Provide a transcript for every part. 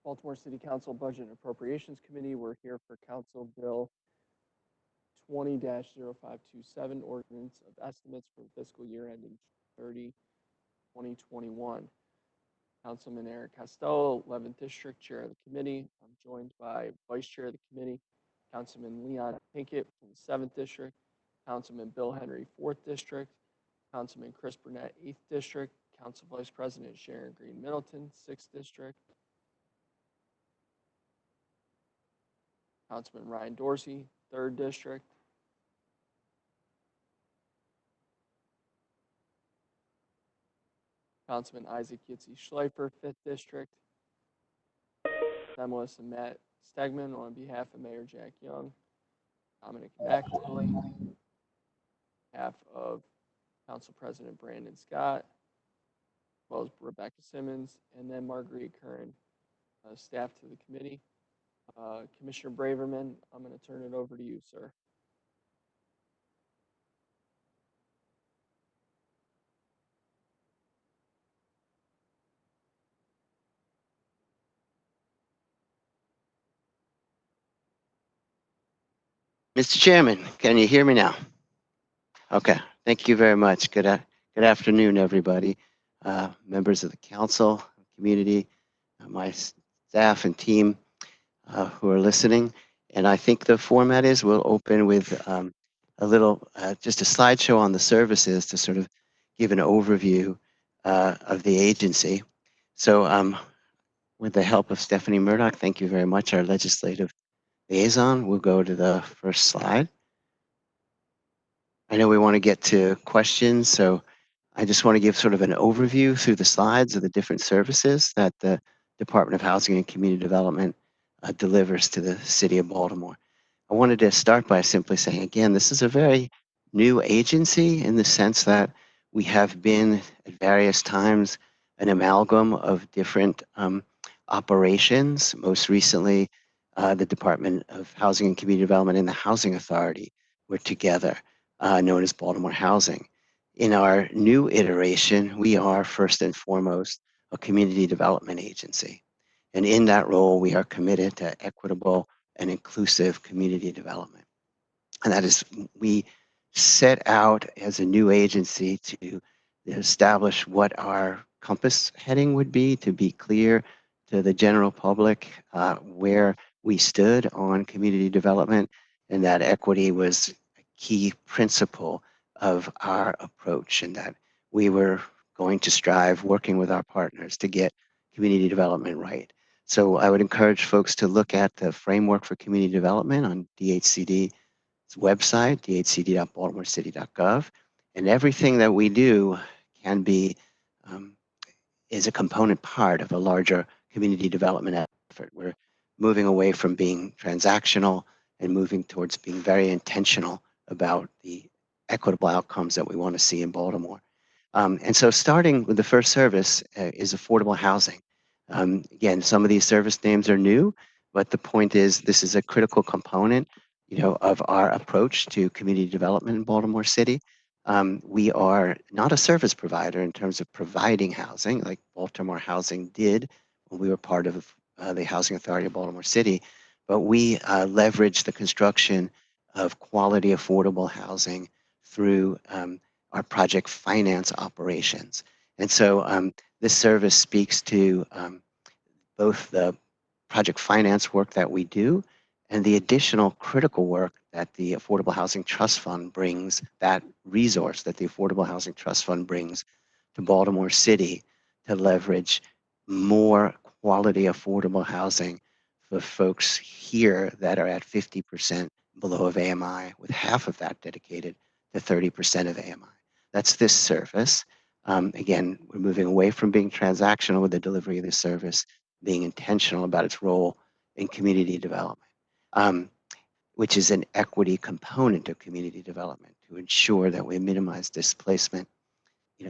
Baltimore City Council Budget and Appropriations Committee. We're here for Council Bill 20-0527, Ordinance of Estimates for the fiscal year ending 30, 2021. Councilman Eric Costello, 11th District, Chair of the committee. I'm joined by Vice Chair of the committee, Councilman Leon Pinkett from the 7th District, Councilman Bill Henry, 4th District, Councilman Chris Burnett, 8th District, Council Vice President Sharon Green Middleton, 6th District, Councilman Ryan Dorsey, 3rd District, Councilman Isaac Yitzi Schleifer, 5th District, Melissa Matt Stegman on behalf of Mayor Jack Young, Dominic McAlilly, on behalf of Council President Brandon Scott, as well as Rebecca Simmons, and then Marguerite Curran, staff to the committee. Commissioner Braverman, I'm going to turn it over to you, sir. Mr. Chairman, can you hear me now? Okay, thank you very much. Good afternoon, everybody. Members of the council, community, my staff and team who are listening. And I think the format is we'll open with a little, just a slideshow on the services to sort of give an overview of the agency. So with the help of Stephanie Murdoch, thank you very much, our legislative liaison. We'll go to the first slide. I know we want to get to questions, so I just want to give sort of an overview through the slides of the different services that the Department of Housing and Community Development delivers to the city of Baltimore. I wanted to start by simply saying, again, this is a very new agency in the sense that we have been at various times an amalgam of different operations. Most recently, the Department of Housing and Community Development and the Housing Authority were together, known as Baltimore Housing. In our new iteration, we are first and foremost a community development agency. And in that role, we are committed to equitable and inclusive community development. And that is, we set out as a new agency to establish what our compass heading would be, to be clear to the general public where we stood on community development, and that equity was a key principle of our approach, and that we were going to strive working with our partners to get community development right. So I would encourage folks to look at the framework for community development on Dhcd's website, dhcd.baltimorecity.gov, and everything that we do can be is a component part of a larger community development effort. We're moving away from being transactional and moving towards being very intentional about the equitable outcomes that we want to see in Baltimore. And so starting with the first service is affordable housing. Again, some of these service names are new, but the point is this is a critical component, of our approach to community development in Baltimore City. We are not a service provider in terms of providing housing like Baltimore Housing did when we were part of the Housing Authority of Baltimore City, but we leverage the construction of quality affordable housing through our project finance operations. And so this service speaks to both the project finance work that we do and the additional critical work that the Affordable Housing Trust Fund brings, that resource that the Affordable Housing Trust Fund brings to Baltimore City to leverage more quality affordable housing for folks here that are at 50% below of AMI, with half of that dedicated to 30% of AMI. That's this service. Again, we're moving away from being transactional with the delivery of this service, being intentional about its role in community development, which is an equity component of community development to ensure that we minimize displacement,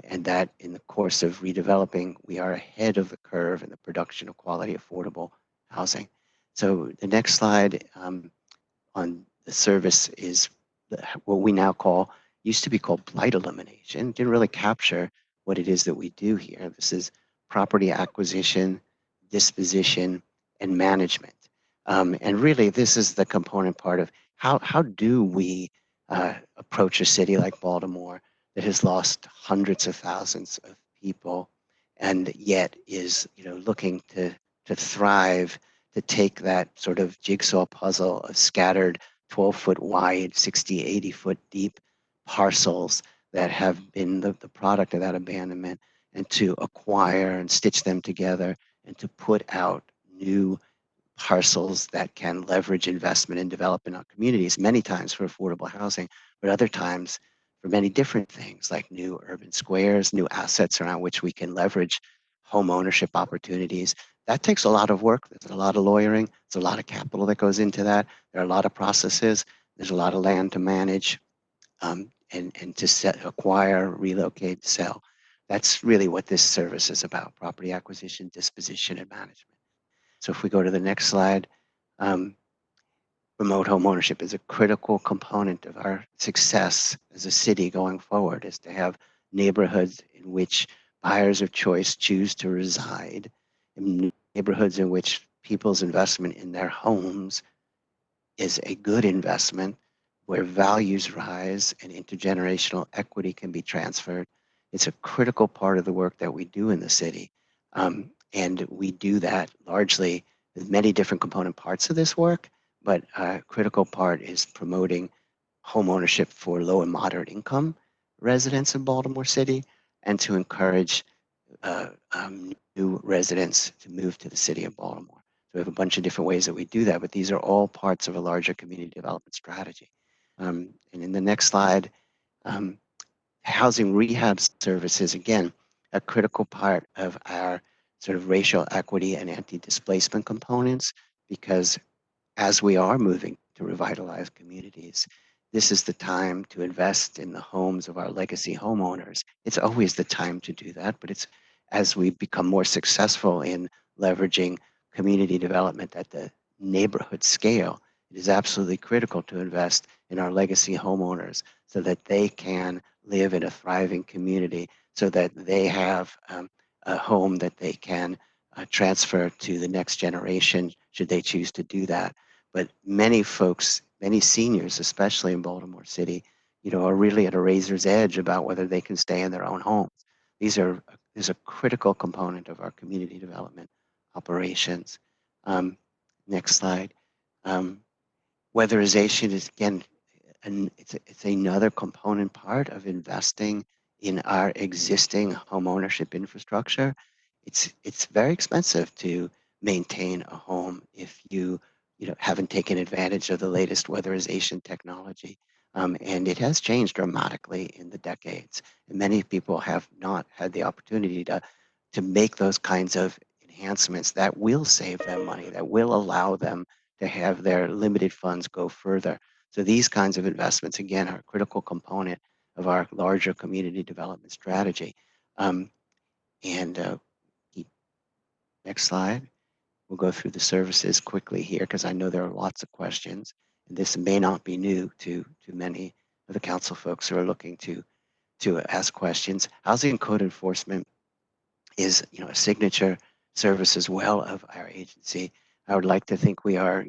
and that in the course of redeveloping, we are ahead of the curve in the production of quality, affordable housing. So the next slide on the service is what we now call, used to be called Blight Elimination. Didn't really capture what it is that we do here. This is property acquisition, disposition, and management. And really, this is the component part of how do we approach a city like Baltimore that has lost hundreds of thousands of people and yet is looking to thrive, to take that sort of jigsaw puzzle of scattered 12-foot wide, 60, 80-foot deep parcels that have been the product of that abandonment, and to acquire and stitch them together and to put out new parcels that can leverage investment and develop in our communities, many times for affordable housing, but other times for many different things like new urban squares, new assets around which we can leverage home ownership opportunities. That takes a lot of work. There's a lot of lawyering. There's a lot of capital that goes into that. There are a lot of processes. There's a lot of land to manage and to acquire, relocate, sell. That's really what this service is about: property acquisition, disposition, and management. So if we go to the next slide, remote home ownership is a critical component of our success as a city going forward, is to have neighborhoods in which buyers of choice choose to reside, in neighborhoods in which people's investment in their homes is a good investment, where values rise and intergenerational equity can be transferred. It's a critical part of the work that we do in the city. And we do that largely with many different component parts of this work, but a critical part is promoting home ownership for low and moderate income residents in Baltimore City, and to encourage new residents to move to the city of Baltimore. So we have a bunch of different ways that we do that, but these are all parts of a larger community development strategy. And in the next slide, housing rehab services, again, a critical part of our sort of racial equity and anti-displacement components, because as we are moving to revitalize communities, this is the time to invest in the homes of our legacy homeowners. It's always the time to do that, but it's as we become more successful in leveraging community development at the neighborhood scale, it is absolutely critical to invest in our legacy homeowners so that they can live in a thriving community, so that they have a home that they can transfer to the next generation should they choose to do that. But many folks, many seniors, especially in Baltimore City, are really at a razor's edge about whether they can stay in their own homes. These is a critical component of our community development operations. Next slide. Weatherization is, again, it's another component part of investing in our existing home ownership infrastructure. It's very expensive to maintain a home if you haven't taken advantage of the latest weatherization technology. And it has changed dramatically in the decades. And many people have not had the opportunity to make those kinds of enhancements that will save them money, that will allow them to have their limited funds go further. So these kinds of investments, again, are a critical component of our larger community development strategy. Next slide. We'll go through the services quickly here because I know there are lots of questions. And this may not be new to many of the council folks who are looking to ask questions. Housing code enforcement is a signature service as well of our agency. I would like to think we are,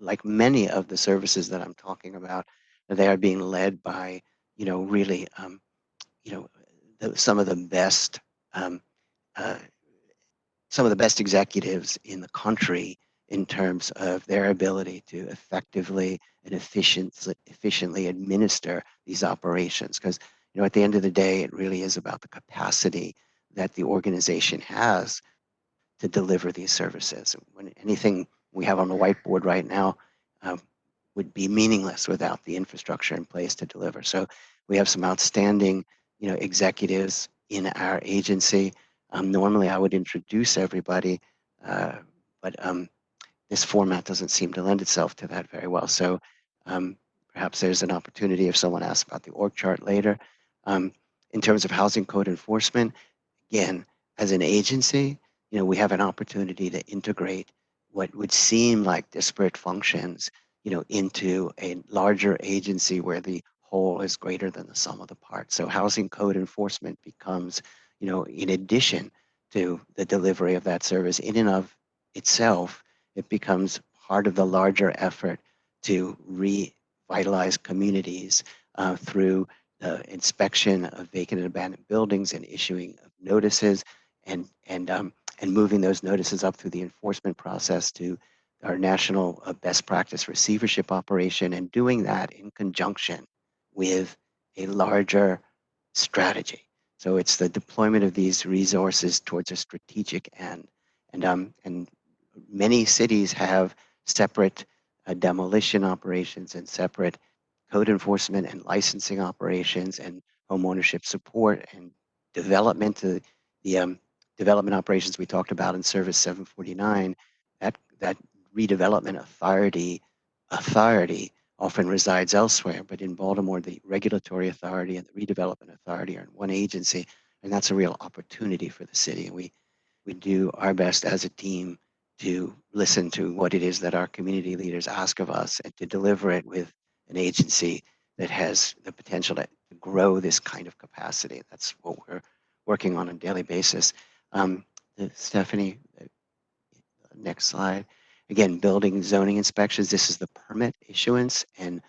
like many of the services that I'm talking about, they are being led by, really, some of the best executives in the country in terms of their ability to effectively and efficiently administer these operations. Because at the end of the day, it really is about the capacity that the organization has to deliver these services. When anything we have on the whiteboard right now would be meaningless without the infrastructure in place to deliver. So we have some outstanding, executives in our agency. Normally, I would introduce everybody, but this format doesn't seem to lend itself to that very well. So perhaps there's an opportunity if someone asks about the org chart later. In terms of housing code enforcement, again, as an agency, we have an opportunity to integrate what would seem like disparate functions, into a larger agency where the whole is greater than the sum of the parts. So housing code enforcement becomes, in addition to the delivery of that service in and of itself, it becomes part of the larger effort to revitalize communities through the inspection of vacant and abandoned buildings and issuing of notices and moving those notices up through the enforcement process to our national best practice receivership operation, and doing that in conjunction with a larger strategy. So it's the deployment of these resources towards a strategic end. And many cities have separate demolition operations and separate code enforcement and licensing operations and homeownership support and development. The development operations we talked about in Service 749, that redevelopment authority often resides elsewhere, but in Baltimore, the regulatory authority and the redevelopment authority are in one agency, and that's a real opportunity for the city. And we do our best as a team to listen to what it is that our community leaders ask of us and to deliver it with an agency that has the potential to grow this kind of capacity. That's what we're working on a daily basis. Stephanie, next slide. Again, building zoning inspections. This is the permit issuance and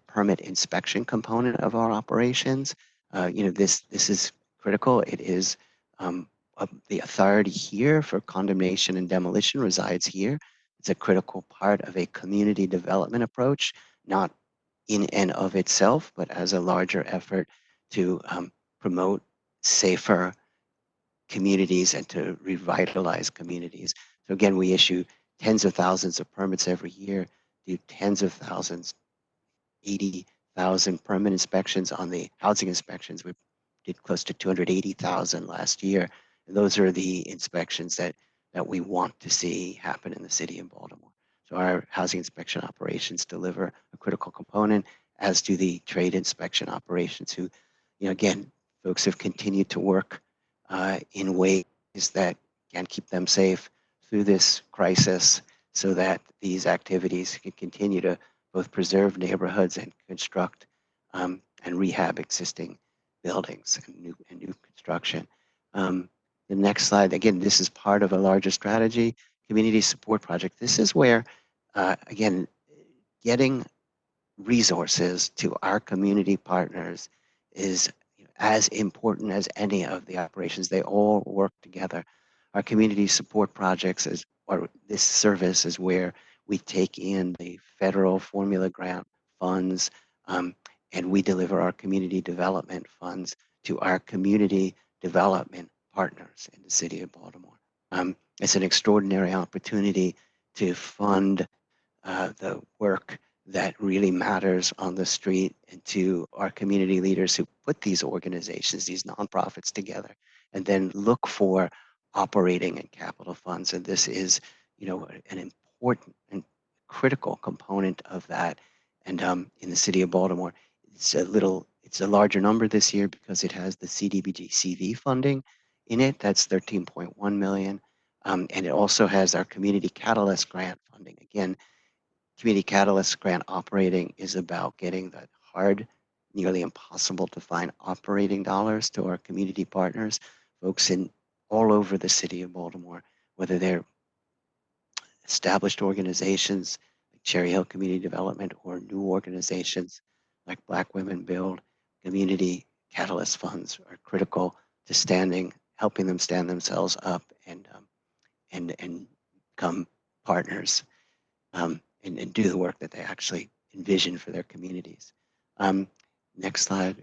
permit inspection component of our operations. This is critical. It is the authority here for condemnation and demolition resides here. It's a critical part of a community development approach, not in and of itself, but as a larger effort to promote safer communities and to revitalize communities. So again, we issue tens of thousands of permits every year, do tens of thousands, 80,000 permit inspections. On the housing inspections, we did close to 280,000 last year. And those are the inspections that we want to see happen in the city of Baltimore. So our housing inspection operations deliver a critical component, as do the trade inspection operations, who, again, folks have continued to work in ways that can keep them safe through this crisis, so that these activities can continue to both preserve neighborhoods and construct and rehab existing buildings and new construction. The next slide, again, this is part of a larger strategy, community support project. This is where, again, getting resources to our community partners is as important as any of the operations. They all work together. Our community support projects or this service is where we take in the federal formula grant funds and we deliver our community development funds to our community development partners in the city of Baltimore. It's an extraordinary opportunity to fund the work that really matters on the street, and to our community leaders who put these organizations, these nonprofits together, and then look for operating and capital funds. And this is, an important and critical component of that. And in the city of Baltimore, it's a larger number this year because it has the Cdbg CV funding in it. That's 13.1 million. And it also has our Community Catalyst grant funding. Again, Community Catalyst grant operating is about getting the hard, nearly impossible to find operating dollars to our community partners, folks in all over the city of Baltimore, whether they're established organizations like Cherry Hill Community Development or new organizations like Black Women Build. Community Catalyst funds are critical to helping them stand themselves up and become partners. And do the work that they actually envision for their communities. Next slide.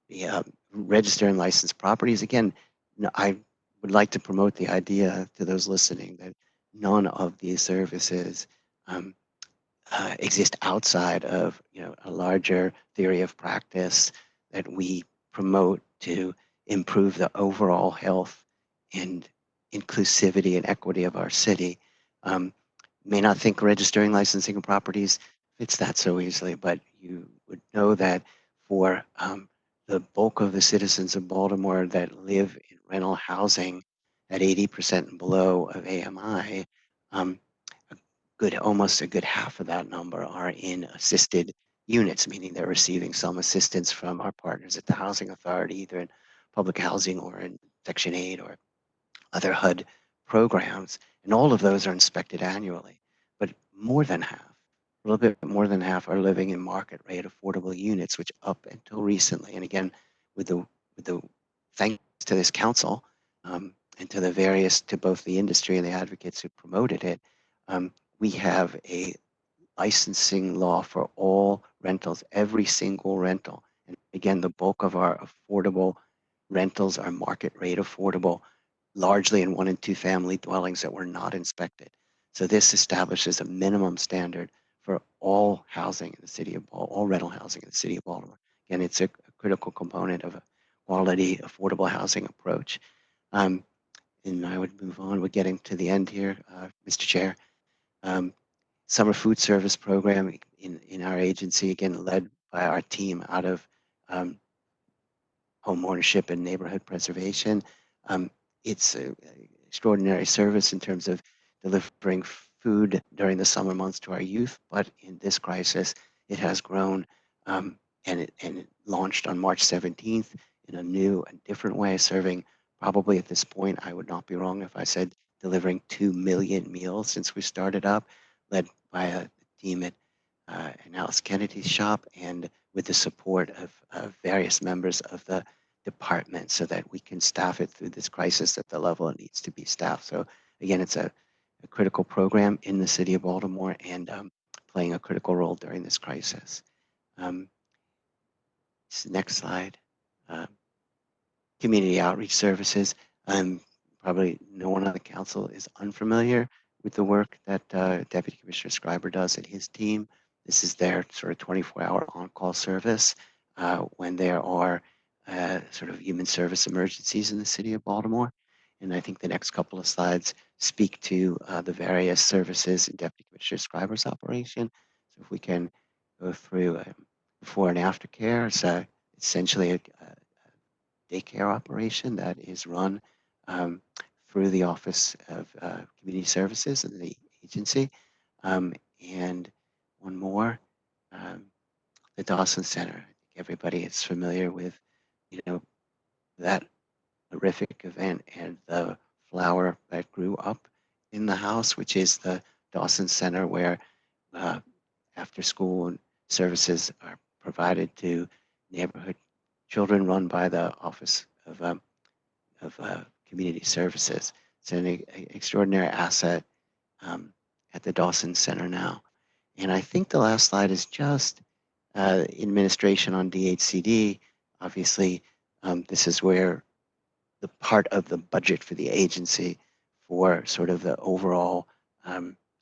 The register and license properties. Again, I would like to promote the idea to those listening that none of these services exist outside of a larger theory of practice that we promote to improve the overall health and inclusivity and equity of our city. May not think registering, licensing, and properties fits that so easily, but you would know that for the bulk of the citizens of Baltimore that live in rental housing at 80% and below of AMI, almost a good half of that number are in assisted units, meaning they're receiving some assistance from our partners at the Housing Authority, either in public housing or in Section 8 or other HUD programs. And all of those are inspected annually. But more than half, a little bit more than half, are living in market rate affordable units, which up until recently, and again, with the thanks to this council, and to both the industry and the advocates who promoted it, we have a licensing law for all rentals, every single rental. And again, the bulk of our affordable rentals are market rate affordable, largely in 1 and 2 family dwellings that were not inspected. So this establishes a minimum standard for all housing in the city of Baltimore, all rental housing in the city of Baltimore. Again, it's a critical component of a quality, affordable housing approach. And I would move on. We're getting to the end here, Mr. Chair. Summer food service program in our agency, again, led by our team out of home ownership and neighborhood preservation. It's an extraordinary service in terms of delivering food during the summer months to our youth, but in this crisis, it has grown, and it launched on March 17th in a new and different way, serving probably at this point, I would not be wrong if I said delivering 2 million meals since we started up, led by a team at Alice Kennedy's shop and with the support of various members of the department so that we can staff it through this crisis at the level it needs to be staffed. So again, it's a critical program in the city of Baltimore and playing a critical role during this crisis. Next slide. Community outreach services. Probably no one on the council is unfamiliar with the work that Deputy Commissioner Scriber does and his team. This is their sort of 24-hour on-call service when there are sort of human service emergencies in the city of Baltimore. And I think the next couple of slides speak to the various services in Deputy Commissioner Scriber's operation. So if we can go through before and after care, it's essentially a daycare operation that is run through the Office of Community Services and the agency. And one more, the Dawson Center. I think everybody is familiar with, that horrific event and the flower that grew up in the house, which is the Dawson Center, where after school services are provided to neighborhood children run by the Office of Community Services. It's an extraordinary asset at the Dawson Center now. And I think the last slide is just administration on Dhcd. Obviously, this is where the part of the budget for the agency for sort of the overall,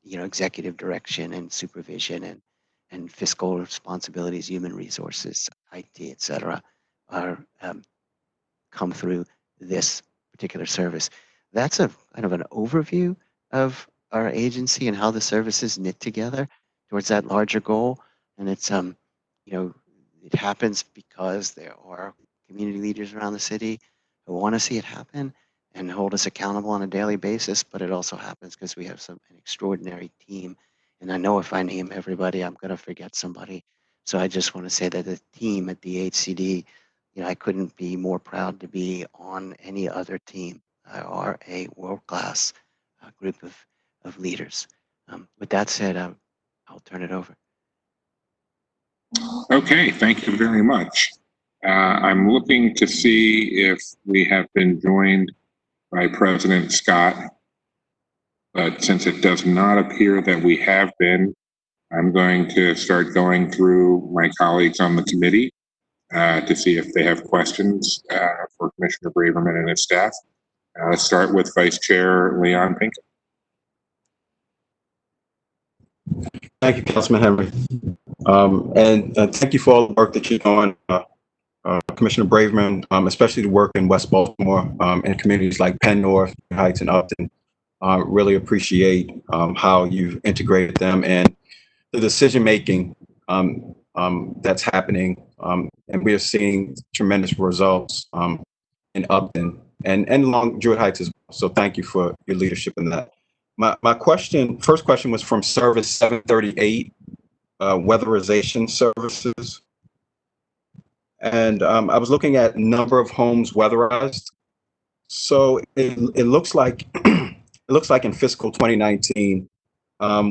executive direction and supervision and fiscal responsibilities, human resources, IT, et cetera, are come through this particular service. That's a kind of an overview of our agency and how the services knit together towards that larger goal. And it's, it happens because there are community leaders around the city who want to see it happen and hold us accountable on a daily basis. But it also happens because we have an extraordinary team. And I know if I name everybody, I'm going to forget somebody. So I just want to say that the team at the Dhcd, I couldn't be more proud to be on any other team. Are a world-class group of leaders. With that said, I'll turn it over. Okay, thank you very much. I'm looking to see if we have been joined by President Scott, but since it does not appear that we have been, I'm going to start going through my colleagues on the committee to see if they have questions for Commissioner Braverman and his staff. Let's start with Vice Chair Leon Pinkham. Thank you, Councilman Henry. And thank you for all the work that you're doing, Commissioner Braverman, especially the work in West Baltimore and communities like Penn North, Heights, and Upton. Really appreciate how you've integrated them and the decision-making that's happening. And we are seeing tremendous results in Upton and along Druid Heights as well. So thank you for your leadership in that. My first question was from Service 738, Weatherization Services. And I was looking at number of homes weatherized. So it looks like it looks like in fiscal 2019,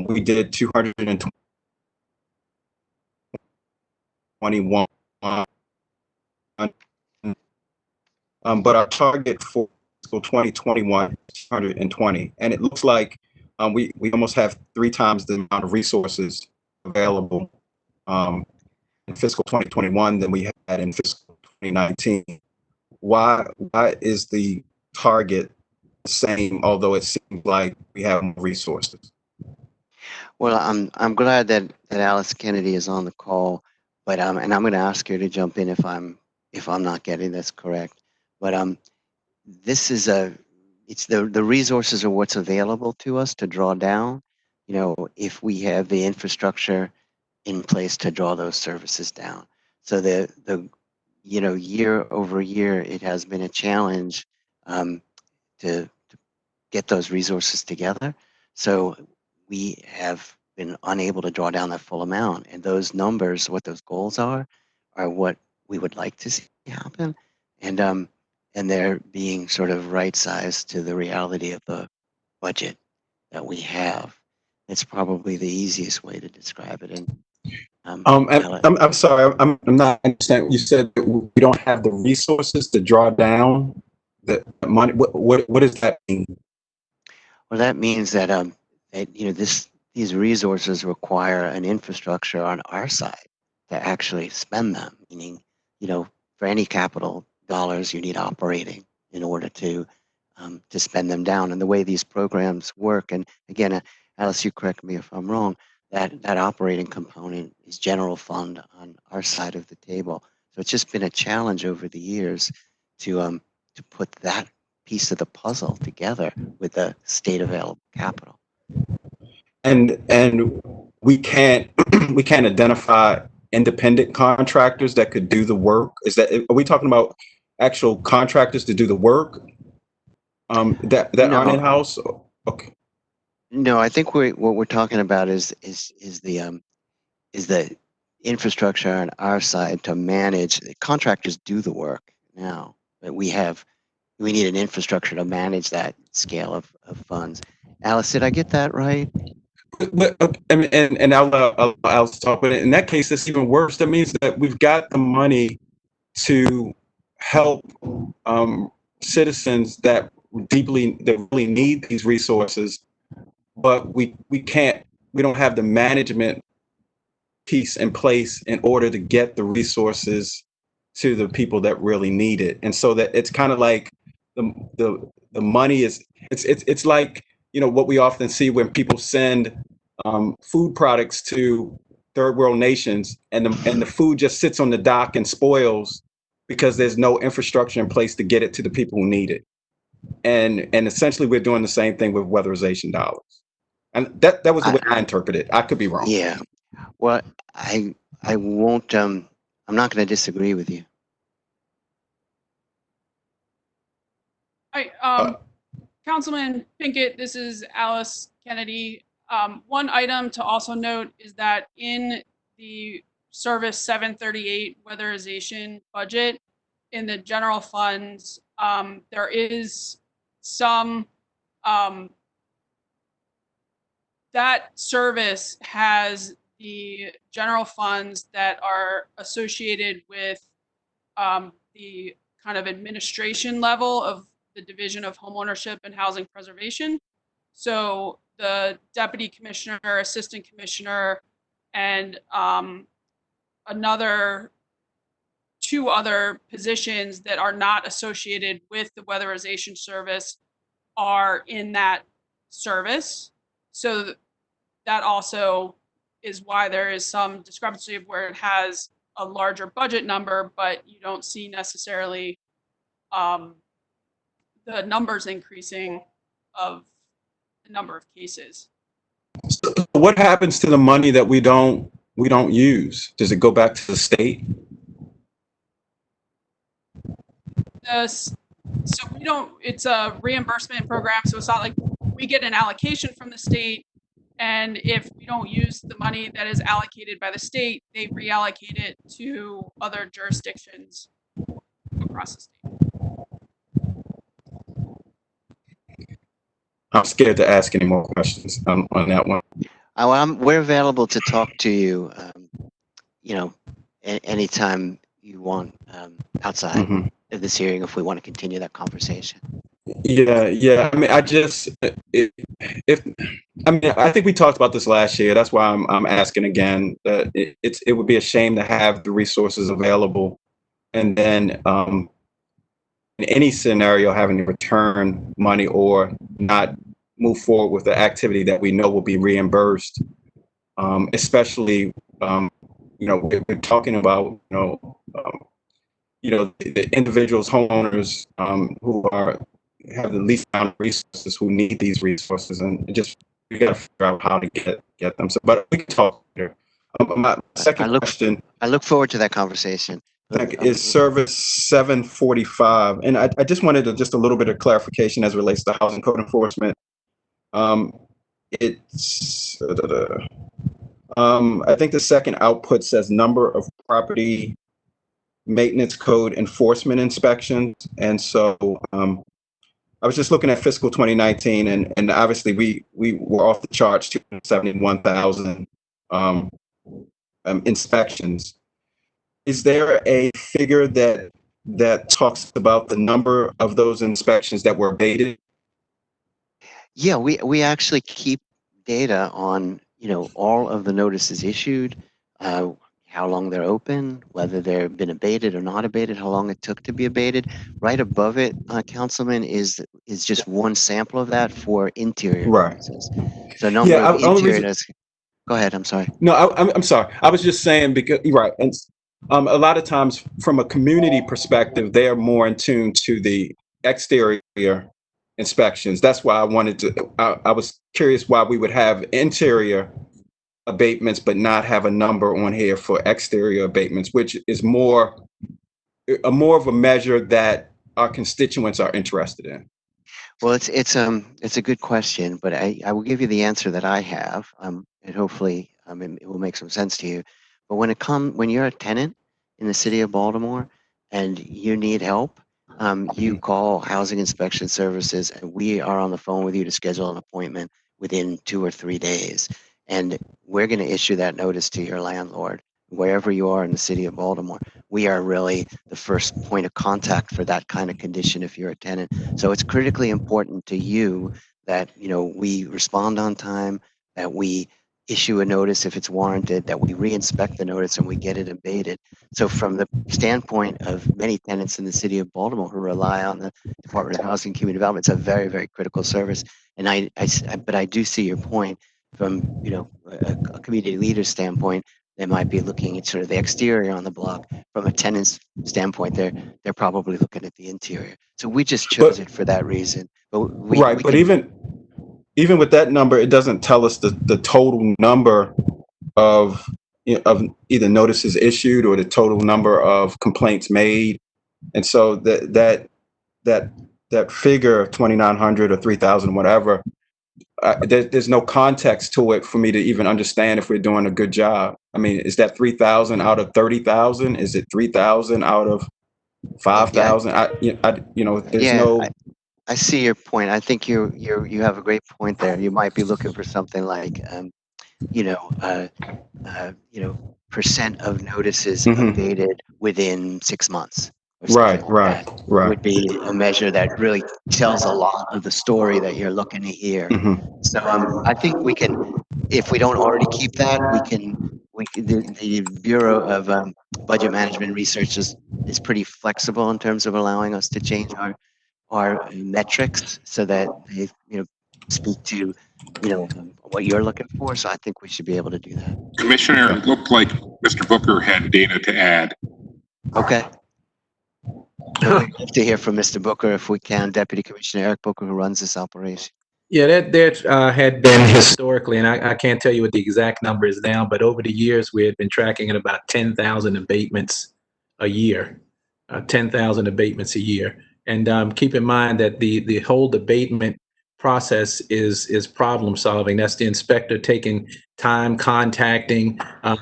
we did 221. But our target for fiscal 2021 is 220. And it looks like we almost have 3 times the amount of resources available in fiscal 2021 than we had in fiscal 2019. Why is the target the same, although it seems like we have more resources? Well, I'm glad that Alice Kennedy is on the call, but and I'm going to ask her to jump in if I'm not getting this correct. But this is it's the resources are what's available to us to draw down. You know, if we have the infrastructure in place to draw those services down. So the year over year, it has been a challenge to get those resources together. So we have been unable to draw down that full amount. And those numbers, what those goals are what we would like to see happen. And they're being sort of right-sized to the reality of the budget that we have. It's probably the easiest way to describe it. And I'm sorry, I'm not understanding. You said that we don't have the resources to draw down the money. What does that mean? Well, that means that these resources require an infrastructure on our side to actually spend them. Meaning, for any capital dollars, you need operating in order to spend them down. And the way these programs work, and again, Alice, you correct me if I'm wrong, that operating component is general fund on our side of the table. So it's just been a challenge over the years to put that piece of the puzzle together with the state available capital. And we can't identify independent contractors that could do the work. Are we talking about actual contractors to do the work that aren't in-house? Okay. No, I think what we're talking about is the infrastructure on our side to manage. Contractors do the work now, but we need an infrastructure to manage that scale of funds. Alice, did I get that right? But and I'll talk. But in that case, it's even worse. That means that we've got the money to help citizens that really need these resources, but we don't have the management piece in place in order to get the resources to the people that really need it. And so that it's kind of like the money is it's like what we often see when people send food products to third world nations, and the food just sits on the dock and spoils because there's no infrastructure in place to get it to the people who need it. And essentially we're doing the same thing with weatherization dollars. And that was the way I interpret it. I could be wrong. Yeah. Well, I won't I'm not going to disagree with you. Hi, Councilman Pinkett, this is Alice Kennedy. One item to also note is that in the Service 738 weatherization budget, in the general funds, there is some, that service has the general funds that are associated with the kind of administration level of the Division of Homeownership and Housing Preservation. So the deputy commissioner, assistant commissioner, and two other positions that are not associated with the weatherization service are in that service. So that also is why there is some discrepancy of where it has a larger budget number, but you don't see necessarily the numbers increasing of the number of cases. So what happens to the money that we don't use? Does it go back to the state? So we don't, it's a reimbursement program. So it's not like we get an allocation from the state, and if we don't use the money that is allocated by the state, they reallocate it to other jurisdictions across the state. I'm scared to ask any more questions on that one. We're available to talk to you, you know, anytime you want, outside Mm-hmm. of this hearing, if we want to continue that conversation. Yeah. I mean, I think we talked about this last year. That's why I'm asking again. That it would be a shame to have the resources available, and then in any scenario having to return money or not move forward with the activity that we know will be reimbursed. Especially, we're talking about the individuals, homeowners who have the least amount of resources, who need these resources, and we got to figure out how to get them. So, but we can talk later. My second question. I look forward to that conversation. Is service 745, and I just wanted a little bit of clarification as it relates to housing code enforcement. It's I think the second output says number of property maintenance code enforcement inspections, and so I was just looking at fiscal 2019, and obviously we were off the charts, 271,000 inspections. Is there a figure that talks about the number of those inspections that were abated? Yeah, we actually keep data on, all of the notices issued, how long they're open, whether they've been abated or not abated, how long it took to be abated. Right above it, Councilman, is just one sample of that for interior notices. So number of interior notices. Go ahead, I'm sorry. No, I'm sorry. I was just saying because you're right. And a lot of times from a community perspective, they're more in tune to the exterior inspections. That's why I was curious why we would have interior abatements but not have a number on here for exterior abatements, which is more of a measure that our constituents are interested in. Well, it's a good question, but I will give you the answer that I have, and hopefully it will make some sense to you. But when you're a tenant in the city of Baltimore and you need help, you call Housing Inspection Services, and we are on the phone with you to schedule an appointment within 2 or 3 days, and we're going to issue that notice to your landlord wherever you are in the city of Baltimore. We are really the first point of contact for that kind of condition if you're a tenant. So it's critically important to you that, we respond on time, that we issue a notice if it's warranted, that we re-inspect the notice and we get it abated. So from the standpoint of many tenants in the city of Baltimore who rely on the Department of Housing and Community Development, it's a very, very critical service. And but I do see your point from, a community leader standpoint. They might be looking at sort of the exterior on the block. From a tenant's standpoint, they're probably looking at the interior. So we just chose it for that reason. But even with that number, it doesn't tell us the total number of either notices issued or the total number of complaints made, and so that figure of 2,900 or 3,000, whatever. There's no context to it for me to even understand if we're doing a good job. I mean, is that 3,000 out of 30,000? Is it 3,000 out of 5,000? There's no. I see your point. I think you have a great point there. You might be looking for something like, percent of notices abated within 6 months. Right. Would be a measure that really tells a lot of the story that you're looking to hear. So I think we can, if we don't already keep that, the Bureau of Budget Management Research is pretty flexible in terms of allowing us to change our metrics so that they speak to what you're looking for. So I think we should be able to do that. Commissioner, it looked like Mr. Booker had data to add. Okay. We'd love to hear from Mr. Booker if we can. Deputy Commissioner Eric Booker, who runs this operation. Yeah, that had been historically, and I can't tell you what the exact number is now, but over the years we had been tracking at about 10,000 abatements a year. 10,000 abatements a year. And keep in mind that the whole abatement process is problem solving. That's the inspector taking time, contacting,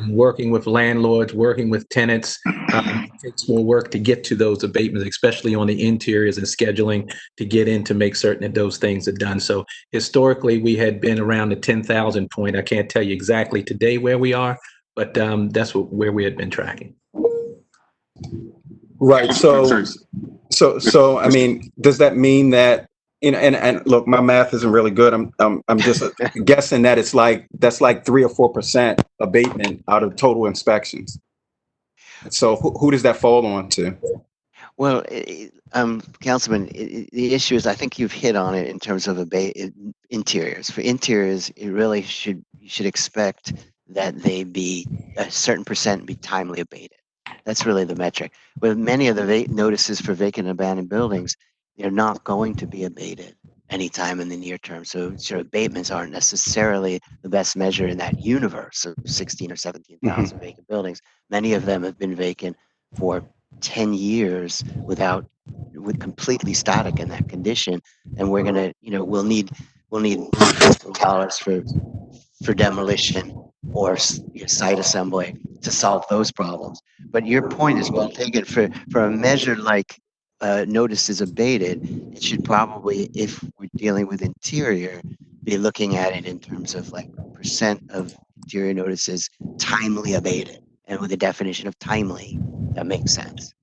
working with landlords, working with tenants. It takes more work to get to those abatements, especially on the interiors and scheduling to get in to make certain that those things are done. So historically, we had been around the 10,000 point. I can't tell you exactly today where we are, but that's where we had been tracking. Right. So I mean, does that mean that, you know, and look, my math isn't really good. I'm just guessing that that's like 3 or 4% abatement out of total inspections. So who does that fall on to? Well, Councilman, the issue is, I think you've hit on it in terms of interiors. For interiors, you should expect that they be a certain percent be timely abated. That's really the metric. With many of the notices for vacant and abandoned buildings, they're not going to be abated anytime in the near term. So abatements aren't necessarily the best measure in that universe of 16 or 17,000 vacant buildings. Many of them have been vacant for 10 years with completely static in that condition, and we're gonna, we'll need fiscal dollars for demolition or site assembly to solve those problems. But your point is well taken. For a measure like notices abated, it should probably, if we're dealing with interior, be looking at it in terms of like percent of interior notices timely abated, and with a definition of timely that makes sense.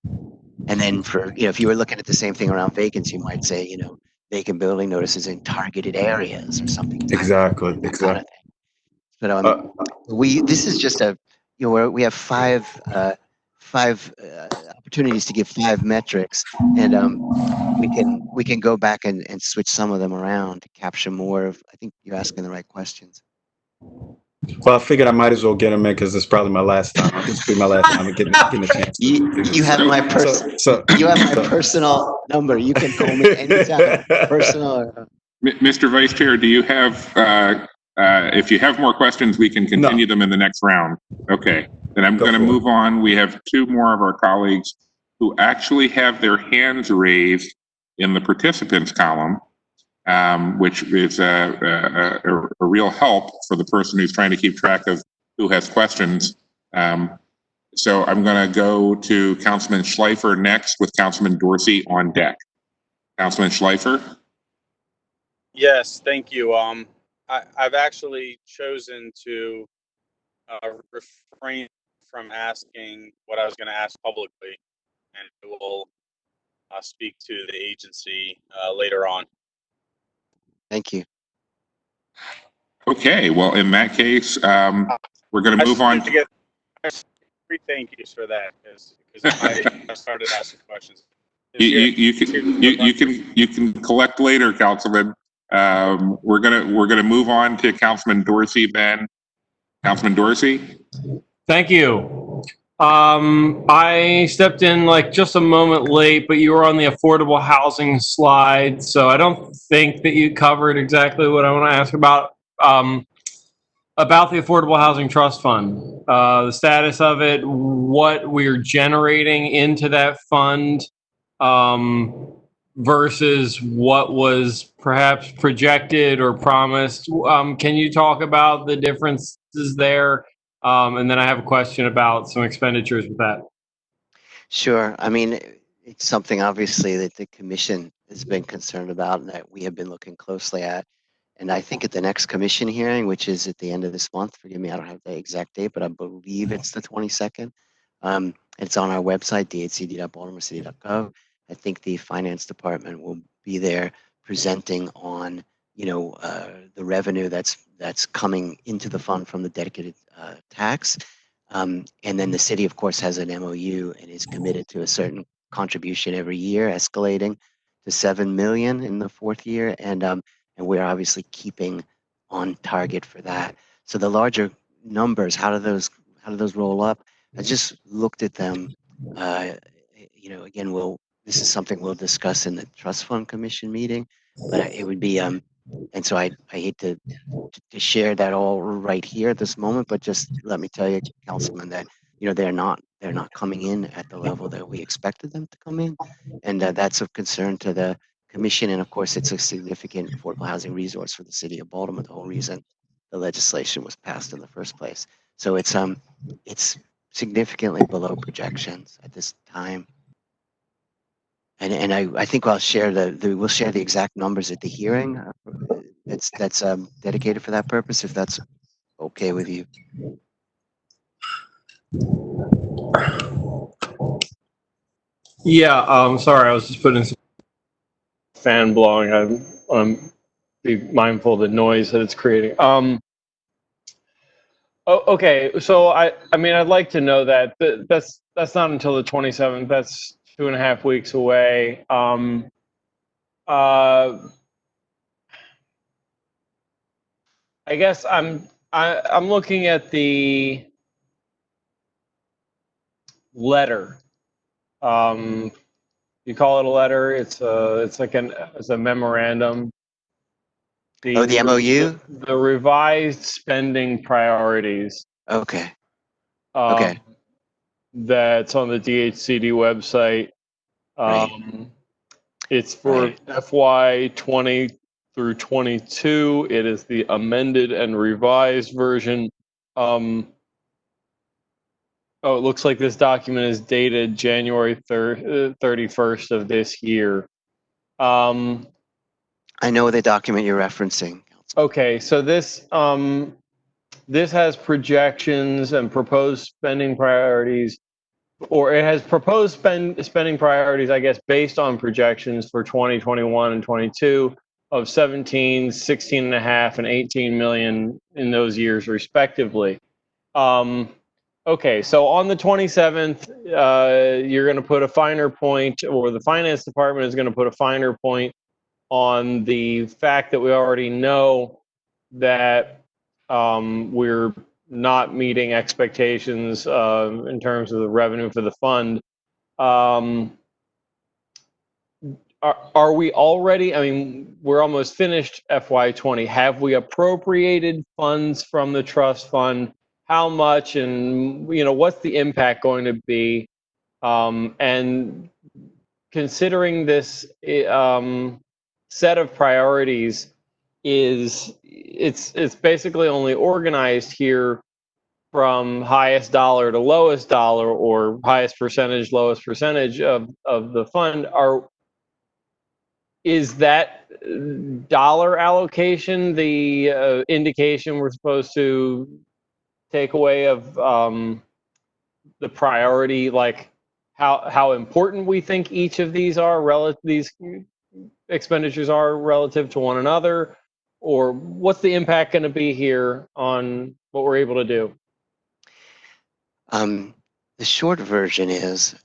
And then for, if you were looking at the same thing around vacancy, you might say, vacant building notices in targeted areas or something. Exactly. Kind of thing. But this is just we have five opportunities to give 5 metrics, and we can go back and switch some of them around to capture more of. I think you're asking the right questions. Well, I figured I might as well get them in because it's probably my last time. This will be my last time getting a chance. You have my personal number. You can call me anytime. Personal. Mr. Vice Chair, do you have? If you have more questions, we can continue them in the next round. Okay, then I'm going to move on. We have 2 more of our colleagues who actually have their hands raised in the participants column, which is a real help for the person who's trying to keep track of who has questions. So I'm going to go to Councilman Schleifer next, with Councilman Dorsey on deck. Councilman Schleifer? Yes, thank you. I've actually chosen to refrain from asking what I was going to ask publicly, and will speak to the agency later on. Thank you. Okay, well, in that case, we're going to move on. To get 3 thank yous for that, because I started asking questions. You can collect later, Councilman. We're gonna move on to Councilman Dorsey then. Councilman Dorsey. Thank you. I stepped in like just a moment late, but you were on the affordable housing slide, so I don't think that you covered exactly what I want to ask about the Affordable Housing Trust Fund, the status of it, what we're generating into that fund, versus what was perhaps projected or promised. Can you talk about the differences there? And then I have a question about some expenditures with that. Sure. I mean, it's something obviously that the commission has been concerned about and that we have been looking closely at. And I think at the next commission hearing, which is at the end of this month, forgive me, I don't have the exact date, but I believe it's the 22nd. It's on our website, dhcd.baltimorecity.gov. I think the finance department will be there presenting on, the revenue that's coming into the fund from the dedicated tax. And then the city, of course, has an MOU and is committed to a certain contribution every year, escalating to $7 million in the 4th year. And we're obviously keeping on target for that. So the larger numbers, how do those roll up? I just looked at them. Again, this is something we'll discuss in the Trust Fund Commission meeting, but it would be, and so I hate to share that all right here at this moment, but just let me tell you, Councilman, that they're not coming in at the level that we expected them to come in, and that's of concern to the commission, and of course, it's a significant affordable housing resource for the city of Baltimore. The whole reason the legislation was passed in the first place. So it's significantly below projections at this time. And I think I'll share we'll share the exact numbers at the hearing. That's dedicated for that purpose, if that's okay with you. Yeah, sorry, I was just putting some fan blowing. I'm be mindful of the noise that it's creating. Okay, so I mean, I'd like to know that that's not until the 27th. That's 2.5 weeks away. I guess I'm looking at the letter. You call it a letter? It's like it's a memorandum. The MOU? The revised spending priorities. Okay. Okay. That's on the Dhcd website. Right. It's for Right. FY20 through 22. It is the amended and revised version. Oh, it looks like this document is dated January 31st of this year. I know the document you're referencing. Okay, so this has projections and proposed spending priorities, or it has proposed spending priorities, I guess, based on projections for 2021 and 22 of 17, 16 and a half, and 18 million in those years, respectively. Okay, so on the 27th, you're going to put a finer point, or the finance department is going to put a finer point on the fact that we already know that we're not meeting expectations in terms of the revenue for the fund. Are we already, I mean, we're almost finished FY20. Have we appropriated funds from the trust fund? How much, and what's the impact going to be? And considering this set of priorities, it's basically only organized here from highest dollar to lowest dollar, or highest percentage, lowest percentage of the fund. Is that dollar allocation the indication we're supposed to take away of the priority, like how important we think each of these are these expenditures are relative to one another, or what's the impact going to be here on what we're able to do? The short version is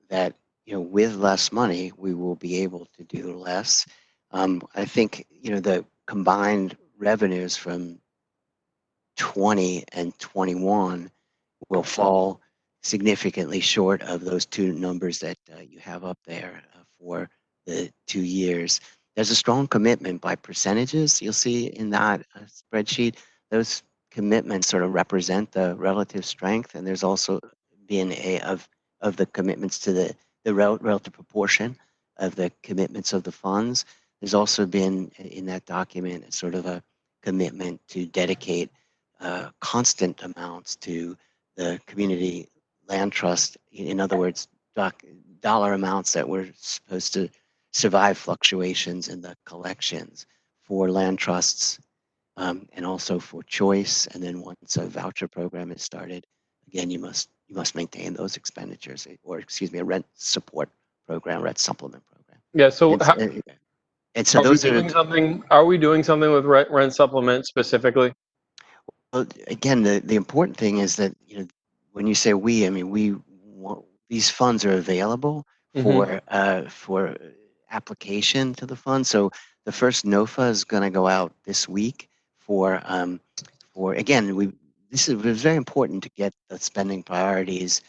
that with less money, we will be able to do less. I think the combined revenues from 20 and 21 will fall significantly short of those two numbers that you have up there for the 2 years. There's a strong commitment by percentages. You'll see in that spreadsheet, those commitments sort of represent the relative strength, and there's also been of the commitments to the relative proportion of the commitments of the funds. There's also been in that document sort of a commitment to dedicate constant amounts to the community land trust. In other words, dollar amounts that were supposed to survive fluctuations in the collections for land trusts, and also for choice. And then once a voucher program is started, again, you must maintain those expenditures, or excuse me, a rent support program, rent supplement program. Yeah. So and so those are we doing something with rent supplement specifically? Well, again, the important thing is that when you say we, I mean these funds are available for application to the fund. So the first NOFA is going to go out this week for again, this is very important to get the spending priorities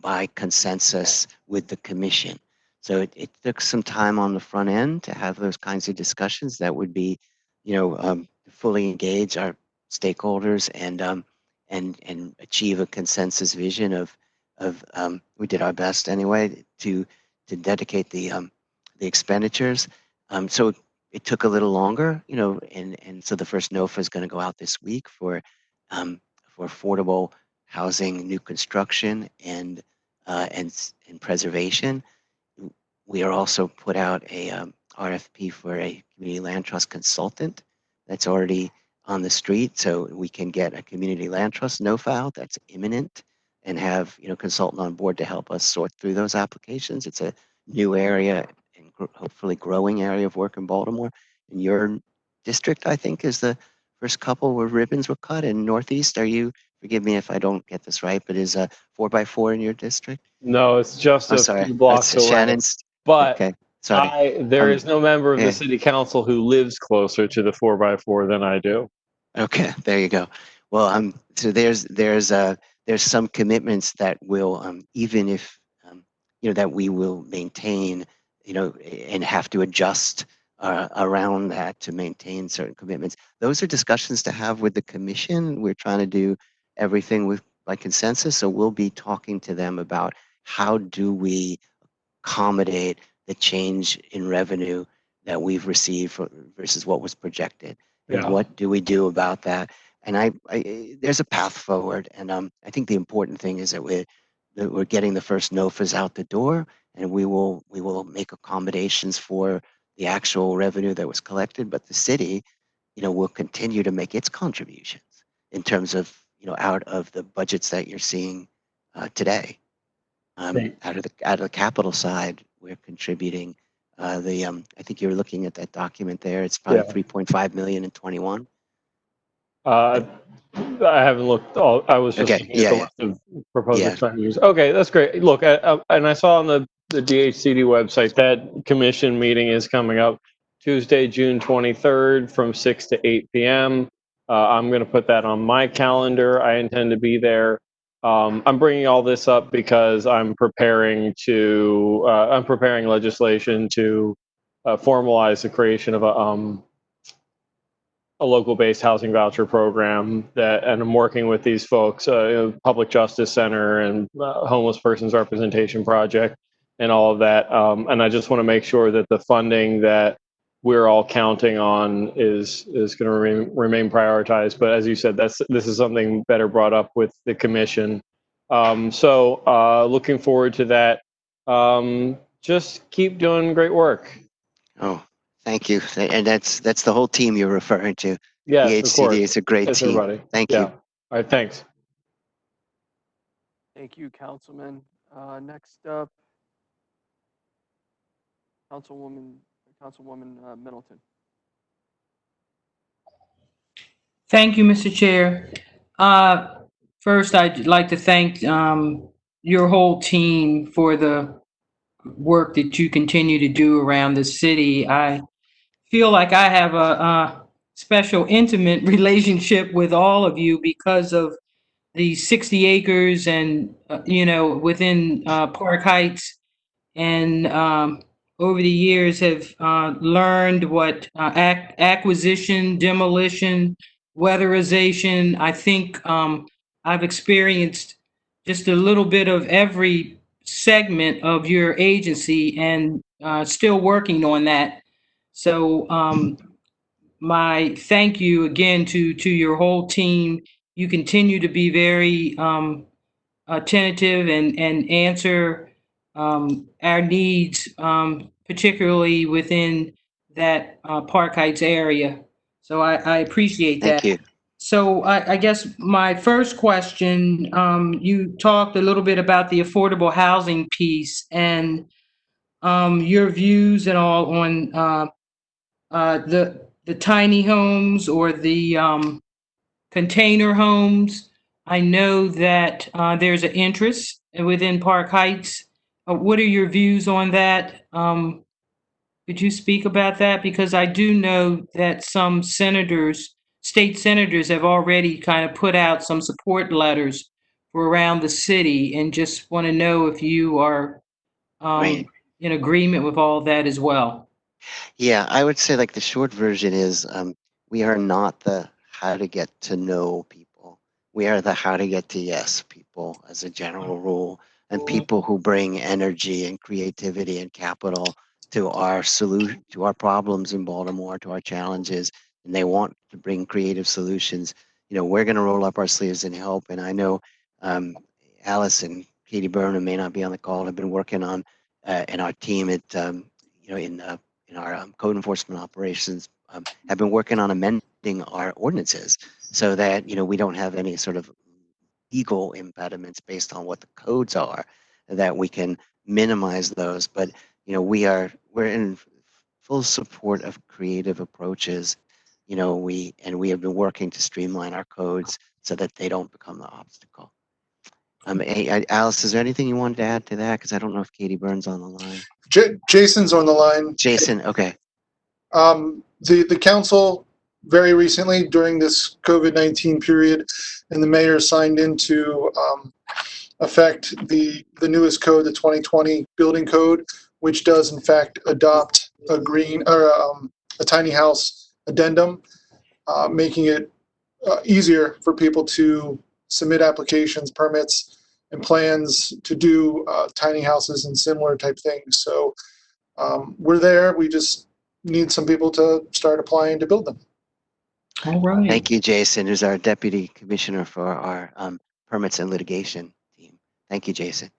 by consensus with the commission. So it took some time on the front end to have those kinds of discussions that would be, fully engage our stakeholders and achieve a consensus vision of we did our best anyway to dedicate the expenditures. So it took a little longer, you know, and so the first NOFA is going to go out this week for affordable housing, new construction, and preservation. We are also put out a RFP for a community land trust consultant that's already on the street, so we can get a community land trust NOFA out that's imminent and have, you know, consultant on board to help us sort through those applications. It's a new area and hopefully growing area of work in Baltimore. In your district, I think, is the first couple where ribbons were cut in Northeast. Are you, forgive me if I don't get this right, but is a 4x4 in your district? No, it's just I'm a sorry, few blocks that's away. Shannon's. But Okay, sorry. there is no member of yeah. the city council who lives closer to the 4x4 than I do. Okay, there you go. Well, so there's some commitments that will, even if you know, that we will maintain, you know, and have to adjust around that to maintain certain commitments. Those are discussions to have with the commission. We're trying to do everything with by consensus, so we'll be talking to them about how do we accommodate the change in revenue that we've received versus what was projected. And Yeah. what do we do about that? And there's a path forward. And I think the important thing is that we're getting the first NOFAs out the door, and we will make accommodations for the actual revenue that was collected. But the city, you know, will continue to make its contributions in terms of, you know, out of the budgets that you're seeing today. Out of the capital side, we're contributing I think you're looking at that document there. It's probably 3.5 million in 21. I haven't looked. I was just Okay, looking at the list of proposed Yeah. expenditures. Okay, that's great. Look, and I saw on the DHCD website that commission meeting is coming up Tuesday, June 23rd from 6 to 8 p.m. I'm going to put that on my calendar. I intend to be there. I'm bringing all this up because I'm preparing legislation to formalize the creation of a local-based housing voucher program and I'm working with these folks, Public Justice Center and Homeless Persons Representation Project and all of that. And I just want to make sure that the funding that we're all counting on is going to remain prioritized. But as you said, this is something better brought up with the commission. So looking forward to that. Just keep doing great work. Oh, thank you. And that's the whole team you're referring to. Yes, DHCD of course. is a great Yes, team. everybody. Thank Yeah. you. All right, thanks. Thank you, Councilman. Next up, Councilwoman Middleton. Thank you, Mr. Chair. First, I'd like to thank your whole team for the work that you continue to do around the city. I feel like I have a special, intimate relationship with all of you because of the 60 acres and, within Park Heights. And over the years have learned what acquisition, demolition, weatherization. I think I've experienced just a little bit of every segment of your agency and still working on that. So my thank you again to your whole team. You continue to be very attentive and answer our needs, particularly within that Park Heights area. So I appreciate that. Thank you. So I guess my first question, you talked a little bit about the affordable housing piece and your views and all on the tiny homes or the container homes. I know that there's an interest within Park Heights. What are your views on that? Could you speak about that? Because I do know that some senators, state senators, have already kind of put out some support letters for around the city, and just want to know if you are Right. in agreement with all that as well. Yeah, I would say like the short version is we are not the how to get to know people. We are the how to get to yes people as a general rule, and people who bring energy and creativity and capital to our solution, to our problems in Baltimore, to our challenges, and they want to bring creative solutions, we're going to roll up our sleeves and help. And I know Alice and Katie Burnham may not be on the call, have been working on, and our team at, in our code enforcement operations, have been working on amending our ordinances so that, we don't have any sort of legal impediments based on what the codes are, that we can minimize those. But, we're in full support of creative approaches. We have been working to streamline our codes so that they don't become the obstacle. Alice, is there anything you wanted to add to that? Because I don't know if Katie Burns on the line. Jason's on the line. Jason, okay. The council very recently during this COVID-19 period, and the mayor signed into effect the newest code, the 2020 building code, which does in fact adopt a tiny house addendum, making it easier for people to submit applications, permits, and plans to do tiny houses and similar type things. So we're there. We just need some people to start applying to build them. All right. Thank you, Jason, who's our deputy commissioner for our permits and litigation team. Thank you, Jason.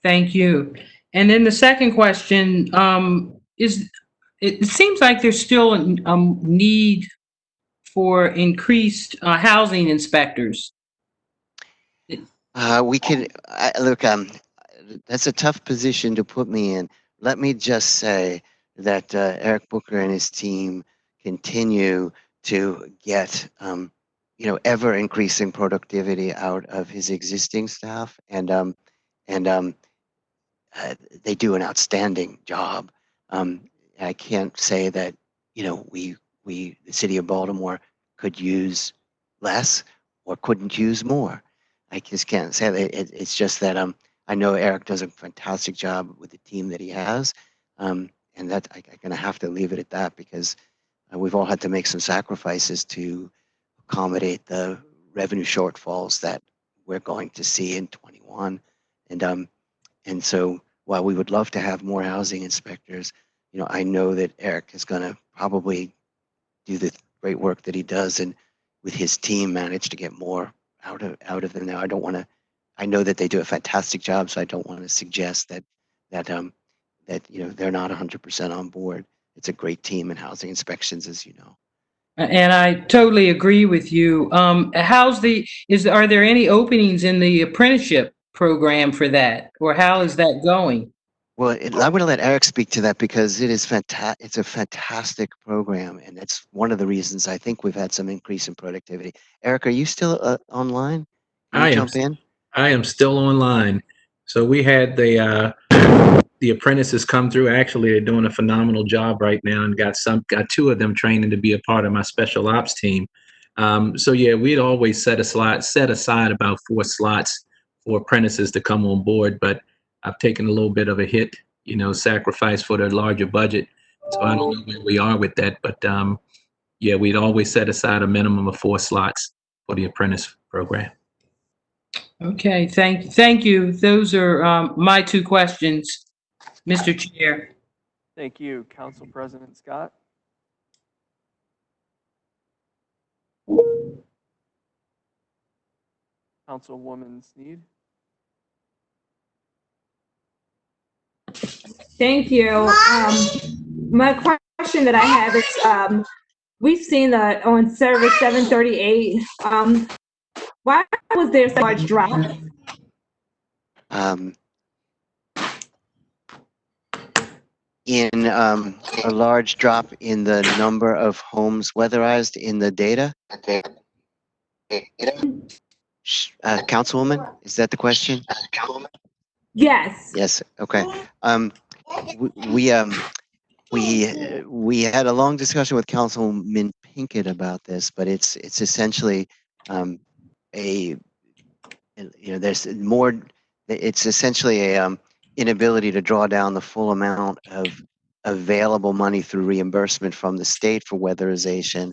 Thank you. And then the second question is, it seems like there's still a need for increased housing inspectors. We can look. That's a tough position to put me in. Let me just say that Eric Booker and his team continue to get, ever increasing productivity out of his existing staff, and they do an outstanding job. I can't say that the city of Baltimore could use less or couldn't use more. I just can't say that. It's just that I know Eric does a fantastic job with the team that he has, and that I'm going to have to leave it at that, because we've all had to make some sacrifices to accommodate the revenue shortfalls that we're going to see in 21. And so while we would love to have more housing inspectors, I know that Eric is going to probably do the great work that he does, and with his team manage to get more out of them. Now, I know that they do a fantastic job, so I don't want to suggest that they're not 100% on board. It's a great team in housing inspections, as you know. And I totally agree with you. Are there any openings in the apprenticeship program for that, or how is that going? Well, I'm going to let Eric speak to that, because it is fantastic. It's a fantastic program, and that's one of the reasons I think we've had some increase in productivity. Eric, are you still online? Can you jump in? I am still online. So we had the apprentices come through. Actually, they're doing a phenomenal job right now, and got two of them training to be a part of my special ops team. So yeah, we'd always set aside about 4 slots for apprentices to come on board, but I've taken a little bit of a hit, sacrifice for the larger budget. So I don't know where we are with that, but yeah, we'd always set aside a minimum of 4 slots for the apprentice program. Okay, thank you. Those are my 2 questions, Mr. Chair. Thank you, Council President Scott. Councilwoman Sneed. Thank you. My question that I have is, we've seen that on service 738. Why was there so much drop? In a large drop in the number of homes weatherized in the data? Councilwoman, is that the question? Yes. Yes. Okay. We had a long discussion with Councilman Pinkett about this, but it's essentially there's more. It's essentially a inability to draw down the full amount of available money through reimbursement from the state for weatherization,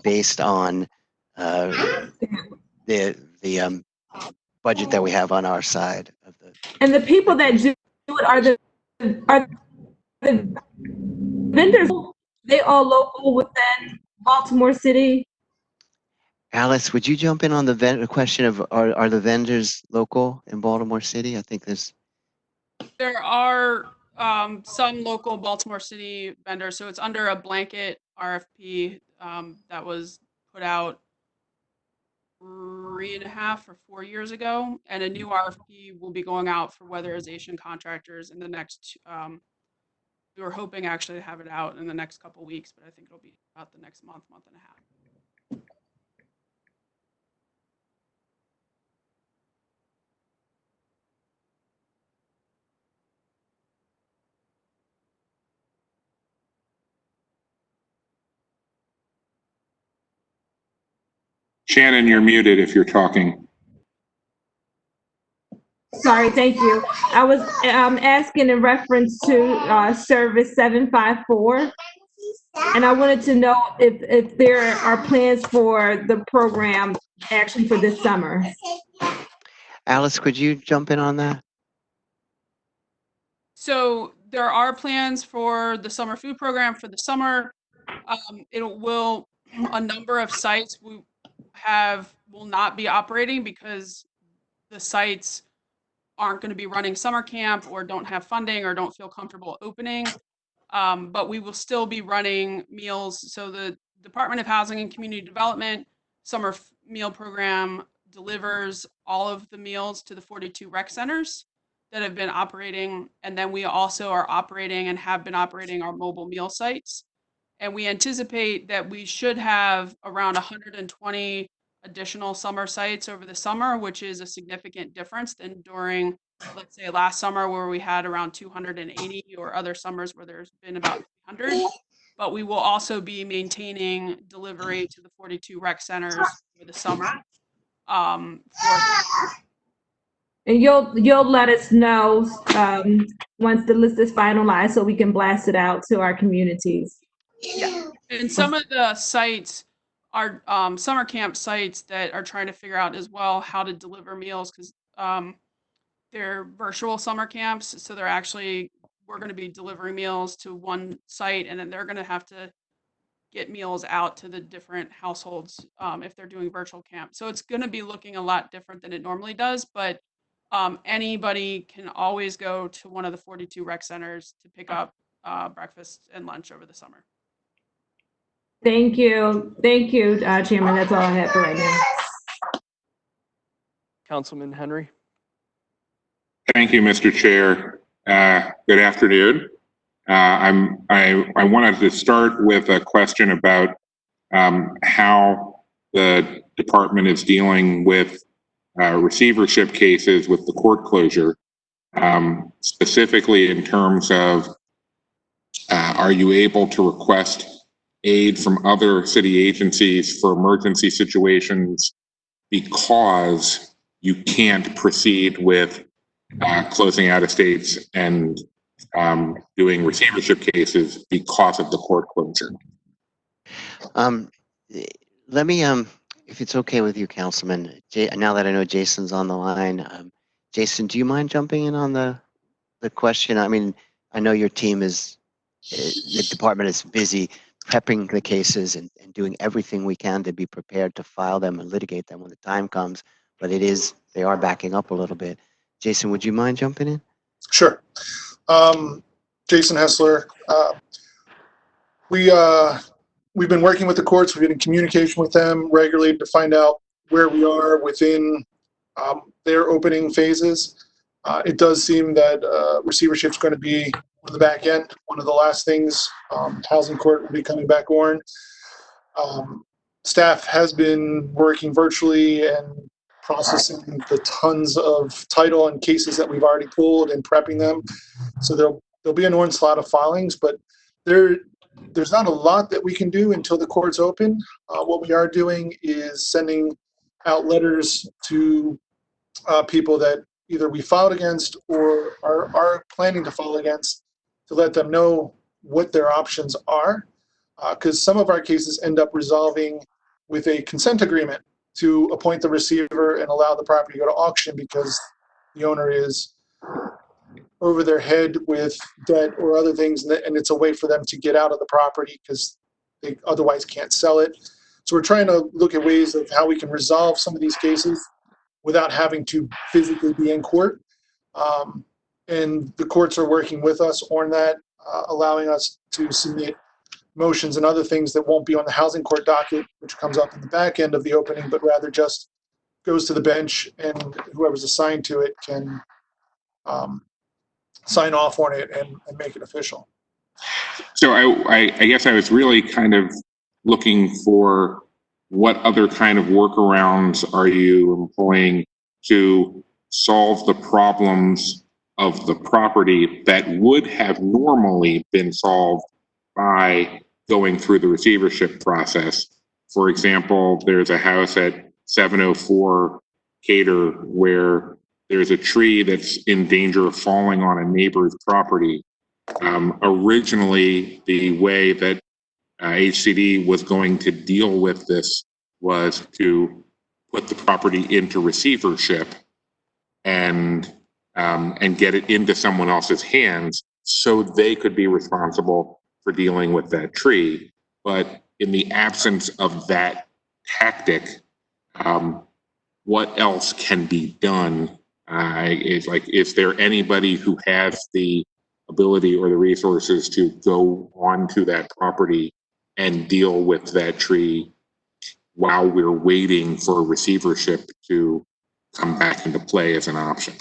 based on the budget that we have on our side of the. And the people that do it are the vendors, they all local within Baltimore City? Alice, would you jump in on the question of are the vendors local in Baltimore City? I think There are some local Baltimore City vendors, so it's under a blanket RFP that was put out 3.5 or 4 years ago, and a new RFP will be going out for weatherization contractors in the next. We were hoping actually to have it out in the next couple weeks, but I think it'll be about the next month and a half. Shannon, you're muted if you're talking. Sorry, thank you. I was asking in reference to Service 754, and I wanted to know if there are plans for the program actually for this summer. Alice, could you jump in on that? So there are plans for the summer food program for the summer. A number of sites will not be operating because the sites aren't going to be running summer camp or don't have funding or don't feel comfortable opening. But we will still be running meals. So the Department of Housing and Community Development summer meal program delivers all of the meals to the 42 rec centers that have been operating. And then we also are operating and have been operating our mobile meal sites. And we anticipate that we should have around 120 additional summer sites over the summer, which is a significant difference than during, let's say, last summer where we had around 280 or other summers where there's been about 300. But we will also be maintaining delivery to the 42 rec centers for the summer. And you'll let us know once the list is finalized so we can blast it out to our communities. Yeah, and some of the sites are summer camp sites that are trying to figure out as well how to deliver meals because they're virtual summer camps. So we're going to be delivering meals to one site, and then they're going to have to get meals out to the different households if they're doing virtual camp. So it's going to be looking a lot different than it normally does, but anybody can always go to one of the 42 rec centers to pick up breakfast and lunch over the summer. Thank you, Chairman. That's all I have for right now. Councilman Henry. Thank you, Mr. Chair. Good afternoon. I wanted to start with a question about how the department is dealing with receivership cases with the court closure, specifically in terms of are you able to request aid from other city agencies for emergency situations because you can't proceed with closing out estates and doing receivership cases because of the court closure? Let me, if it's okay with you, Councilman, now that I know Jason's on the line, Jason, do you mind jumping in on the question? I mean, I know your team is, the department is busy prepping the cases and doing everything we can to be prepared to file them and litigate them when the time comes, but they are backing up a little bit. Jason, would you mind jumping in? Sure. Jason Hessler. We've been working with the courts. We've been in communication with them regularly to find out where we are within their opening phases. It does seem that receivership is going to be on the back end. One of the last things, housing court will be coming back on. Staff has been working virtually and processing the tons of title and cases that we've already pulled and prepping them. So there'll be an onslaught of filings, but there's not a lot that we can do until the court's open. What we are doing is sending out letters to people that either we filed against or are planning to file against to let them know what their options are. Because some of our cases end up resolving with a consent agreement to appoint the receiver and allow the property to go to auction because the owner is over their head with debt or other things, and it's a way for them to get out of the property because they otherwise can't sell it. So we're trying to look at ways of how we can resolve some of these cases without having to physically be in court. And the courts are working with us on that, allowing us to submit motions and other things that won't be on the housing court docket, which comes up in the back end of the opening, but rather just goes to the bench, and whoever's assigned to it can sign off on it and make it official. So I guess I was really kind of looking for what other kind of workarounds are you employing to solve the problems of the property that would have normally been solved by going through the receivership process. For example, there's a house at 704 Cater where there's a tree that's in danger of falling on a neighbor's property. Originally, the way that HCD was going to deal with this was to put the property into receivership and get it into someone else's hands so they could be responsible for dealing with that tree. But in the absence of that tactic, what else can be done? Is there anybody who has the ability or the resources to go onto that property and deal with that tree while we're waiting for receivership to come back into play as an option?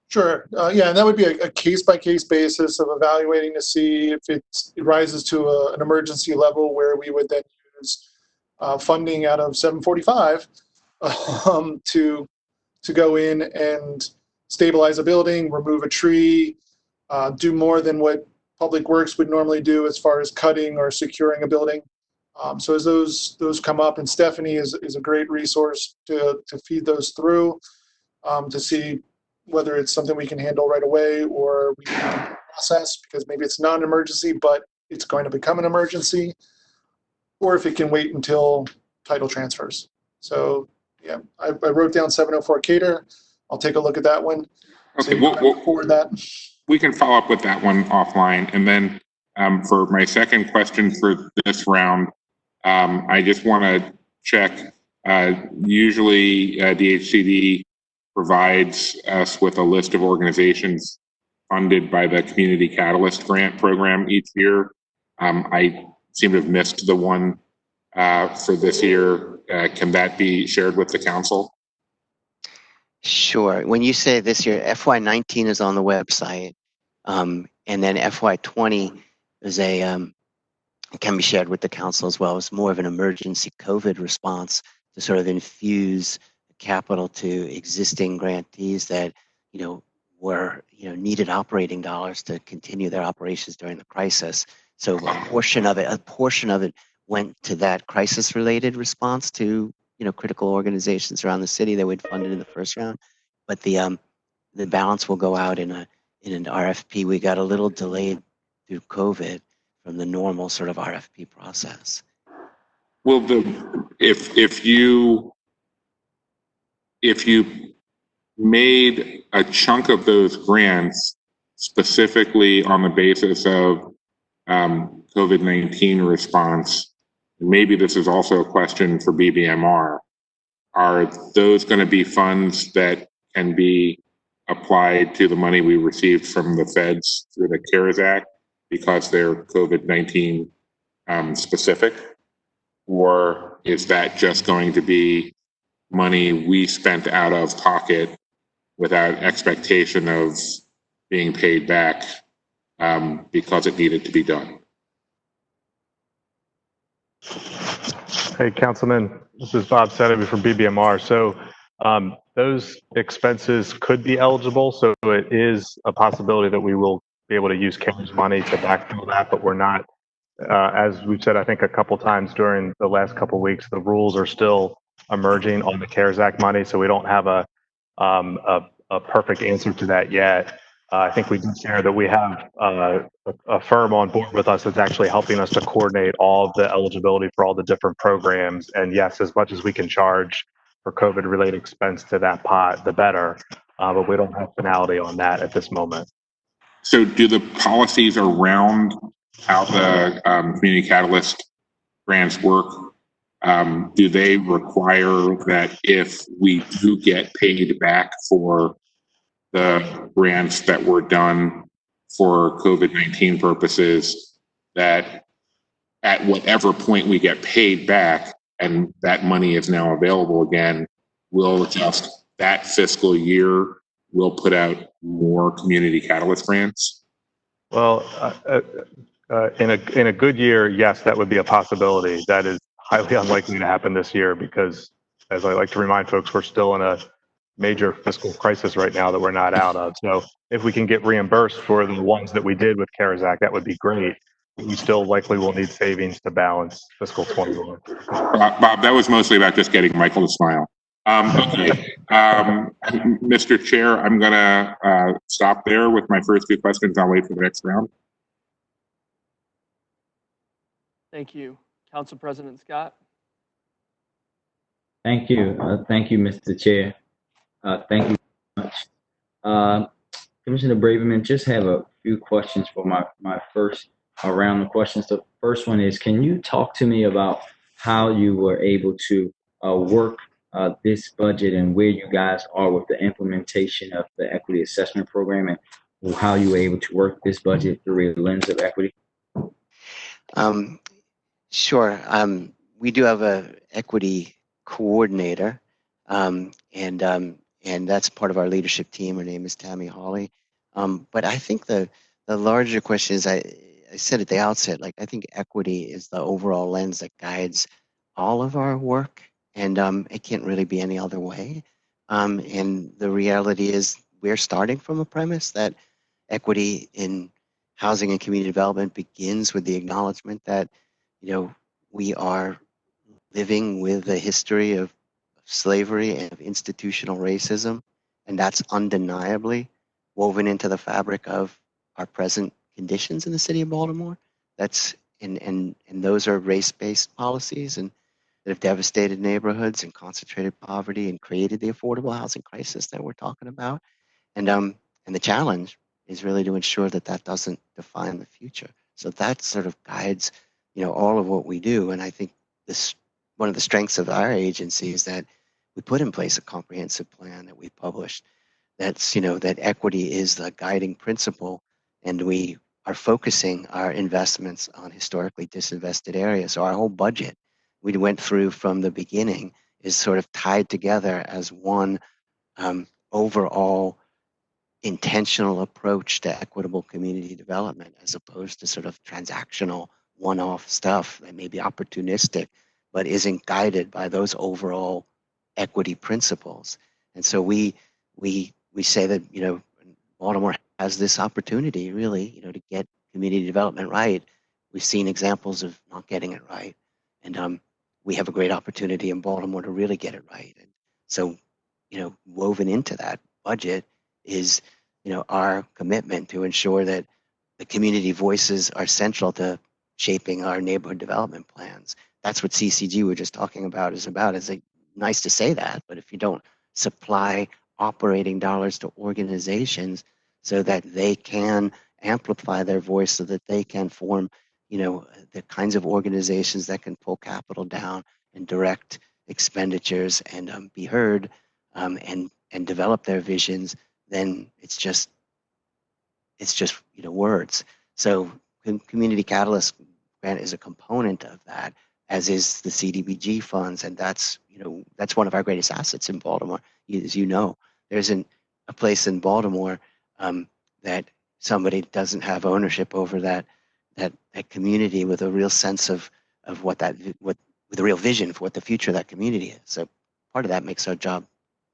Sure. Yeah, and that would be a case-by-case basis of evaluating to see if it rises to an emergency level where we would then use funding out of 745 to go in and stabilize a building, remove a tree, do more than what Public Works would normally do as far as cutting or securing a building. So as those come up, and Stephanie is a great resource to feed those through to see whether it's something we can handle right away or we can process because maybe it's not an emergency, but it's going to become an emergency, or if it can wait until title transfers. So yeah, I wrote down 704 Cater. I'll take a look at that one. Okay, so we'll forward that. We can follow up with that one offline. And then for my second question for this round, I just want to check. Usually Dhcd provides us with a list of organizations funded by the Community Catalyst Grant Program each year. I seem to have missed the one for this year. Can that be shared with the council? Sure. When you say this year, FY19 is on the website, and then FY20 is can be shared with the council as well. It's more of an emergency COVID response to sort of infuse capital to existing grantees that were needed operating dollars to continue their operations during the crisis. So a portion of it went to that crisis-related response to critical organizations around the city that we'd funded in the first round, but the balance will go out in an RFP. We got a little delayed through COVID from the normal sort of RFP process. Well, if you made a chunk of those grants specifically on the basis of COVID-19 response, maybe this is also a question for BBMR, are those going to be funds that can be applied to the money we received from the feds through the CARES Act because they're COVID-19 specific? Or is that just going to be money we spent out of pocket without expectation of being paid back because it needed to be done? Hey, Councilman, this is Bob Sedeby from BBMR. So those expenses could be eligible. So it is a possibility that we will be able to use CARES money to backfill that, but we're not. As we've said, I think a couple times during the last couple of weeks, the rules are still emerging on the CARES Act money. So we don't have a perfect answer to that yet. I think we did share that we have a firm on board with us that's actually helping us to coordinate all of the eligibility for all the different programs. And yes, as much as we can charge for COVID-related expense to that pot, the better. But we don't have finality on that at this moment. So do the policies around how the community catalyst grants work, do they require that if we do get paid back for the grants that were done for COVID-19 purposes, that at whatever point we get paid back and that money is now available again, we'll adjust that fiscal year, we'll put out more community catalyst grants? Well, in a good year, yes, that would be a possibility. That is highly unlikely to happen this year because, as I like to remind folks, we're still in a major fiscal crisis right now that we're not out of. So if we can get reimbursed for the ones that we did with CARES Act, that would be great. We still likely will need savings to balance fiscal 21. Bob, that was mostly about just getting Michael to smile. Okay, Mr. Chair, I'm gonna stop there with my first two questions. I'll wait for the next round. Thank you. Council President Scott. Thank you. Thank you, Mr. Chair. Thank you very much. Commissioner Braverman, just have a few questions for my first round of questions. The first one is, can you talk to me about how you were able to work this budget and where you guys are with the implementation of the equity assessment program and how you were able to work this budget through a lens of equity? Sure. We do have a equity coordinator, and that's part of our leadership team. Her name is Tammy Hawley. But I think the larger question is, I said at the outset, like I think equity is the overall lens that guides all of our work, and it can't really be any other way. And the reality is we're starting from a premise that equity in housing and community development begins with the acknowledgement that, you know, we are living with a history of slavery and of institutional racism, and that's undeniably woven into the fabric of our present conditions in the city of Baltimore. That's and those are race-based policies and that have devastated neighborhoods and concentrated poverty and created the affordable housing crisis that we're talking about. And the challenge is really to ensure that that doesn't define the future. So that sort of guides, you know, all of what we do. And I think this one of the strengths of our agency is that we put in place a comprehensive plan that we published. That's, you know, that equity is the guiding principle, and we are focusing our investments on historically disinvested areas. So our whole budget we went through from the beginning is sort of tied together as one overall intentional approach to equitable community development, as opposed to sort of transactional one-off stuff that may be opportunistic but isn't guided by those overall equity principles. And so we say that, you know, Baltimore has this opportunity really, you know, to get community development right. We've seen examples of not getting it right, and we have a great opportunity in Baltimore to really get it right. And so, you know, woven into that budget is, you know, our commitment to ensure that the community voices are central to shaping our neighborhood development plans. That's what CCG we're just talking about is about. It's like, nice to say that, but if you don't supply operating dollars to organizations so that they can amplify their voice, so that they can form, you know, the kinds of organizations that can pull capital down and direct expenditures and be heard and develop their visions, then it's just you know, words. So Community Catalyst Grant is a component of that, as is the Cdbg funds, and that's, you know, that's one of our greatest assets in Baltimore. As you know, there isn't a place in Baltimore that somebody doesn't have ownership over that community with a real sense of what with a real vision for what the future of that community is. So part of that makes our job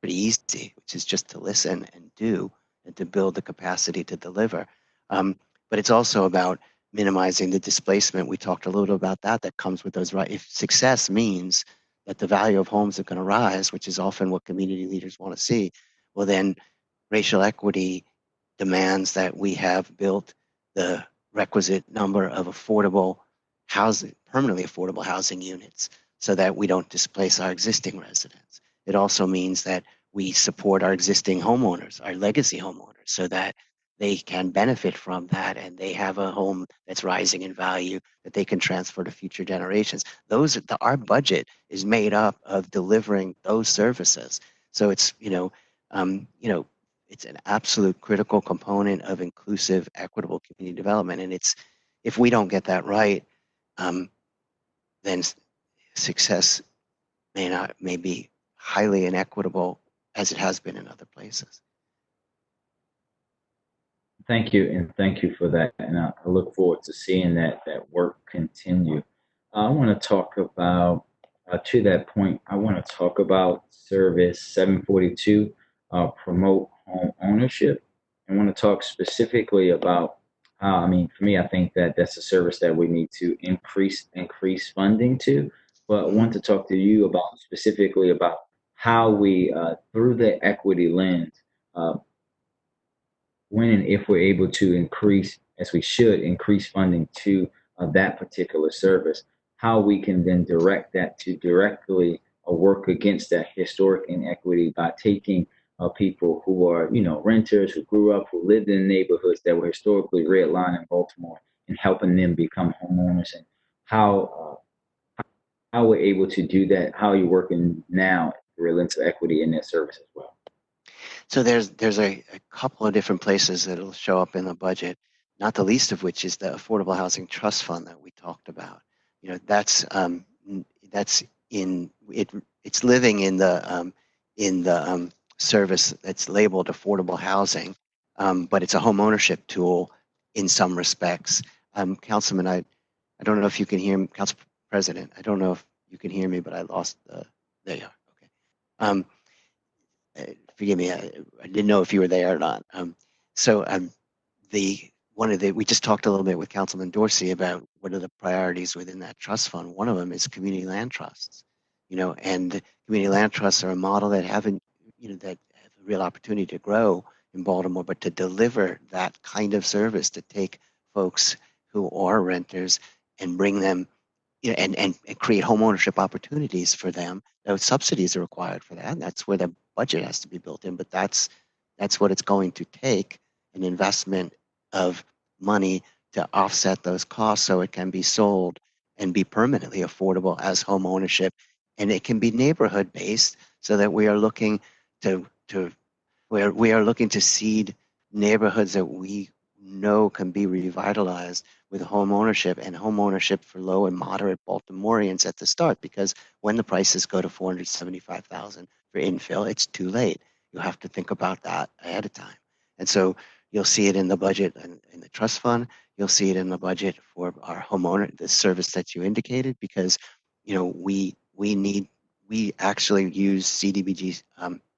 pretty easy, which is just to listen and do and to build the capacity to deliver. But it's also about minimizing the displacement. We talked a little about that comes with those, right? If success means that the value of homes are going to rise, which is often what community leaders want to see, well then racial equity demands that we have built the requisite number of affordable housing, permanently affordable housing units, so that we don't displace our existing residents. It also means that we support our existing homeowners, our legacy homeowners, so that they can benefit from that, and they have a home that's rising in value that they can transfer to future generations. Our budget is made up of delivering those services. So it's, it's an absolute critical component of inclusive, equitable community development. And if we don't get that right, then success may be highly inequitable as it has been in other places. Thank you, and thank you for that. And I look forward to seeing that work continue. I want to talk about, to that point, I want to talk about Service 742, promote home ownership. I want to talk specifically about, for me, I think that that's a service that we need to increase funding to. But I want to talk to you about specifically about how we, through the equity lens, when and if we're able to increase, as we should, increase funding to that particular service, how we can then direct that to directly work against that historic inequity by taking people who are, renters, who grew up, who lived in neighborhoods that were historically redlined in Baltimore, and helping them become homeowners, and how we're able to do that. How are you working now through a lens of equity in that service as well? So there's a couple of different places that will show up in the budget, not the least of which is the Affordable Housing Trust Fund that we talked about. That's it's living in the service that's labeled affordable housing, but it's a home ownership tool in some respects. Councilman, I don't know if you can hear me, Council President. I don't know if you can hear me, but I lost the. There you are. Okay. Forgive me, I didn't know if you were there or not. We just talked a little bit with Councilman Dorsey about what are the priorities within that trust fund. One of them is community land trusts, and community land trusts are a model that that have a real opportunity to grow in Baltimore, but to deliver that kind of service, to take folks who are renters and bring them, and create home ownership opportunities for them. Those subsidies are required for that, and that's where the budget has to be built in, but that's what it's going to take, an investment of money to offset those costs so it can be sold and be permanently affordable as home ownership. And it can be neighborhood based, so that we are looking to seed neighborhoods that we know can be revitalized with home ownership, and home ownership for low and moderate Baltimoreans at the start, because when the prices go to $475,000 for infill, it's too late. You have to think about that ahead of time. And so you'll see it in the budget and in the trust fund. You'll see it in the budget for our homeowner, the service that you indicated, because we actually use Cdbg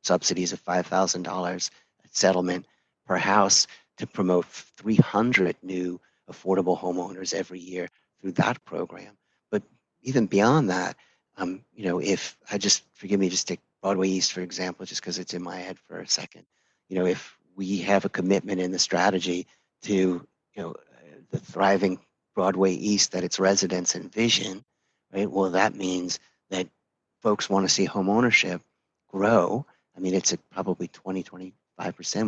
subsidies of $5,000 settlement per house to promote 300 new affordable homeowners every year through that program. But even beyond that, if I forgive me, just take Broadway East, for example, just because it's in my head for a second. If we have a commitment in the strategy to, the thriving Broadway East that its residents envision, right? Well, that means that folks want to see home ownership grow. I mean, it's at probably 20-25%.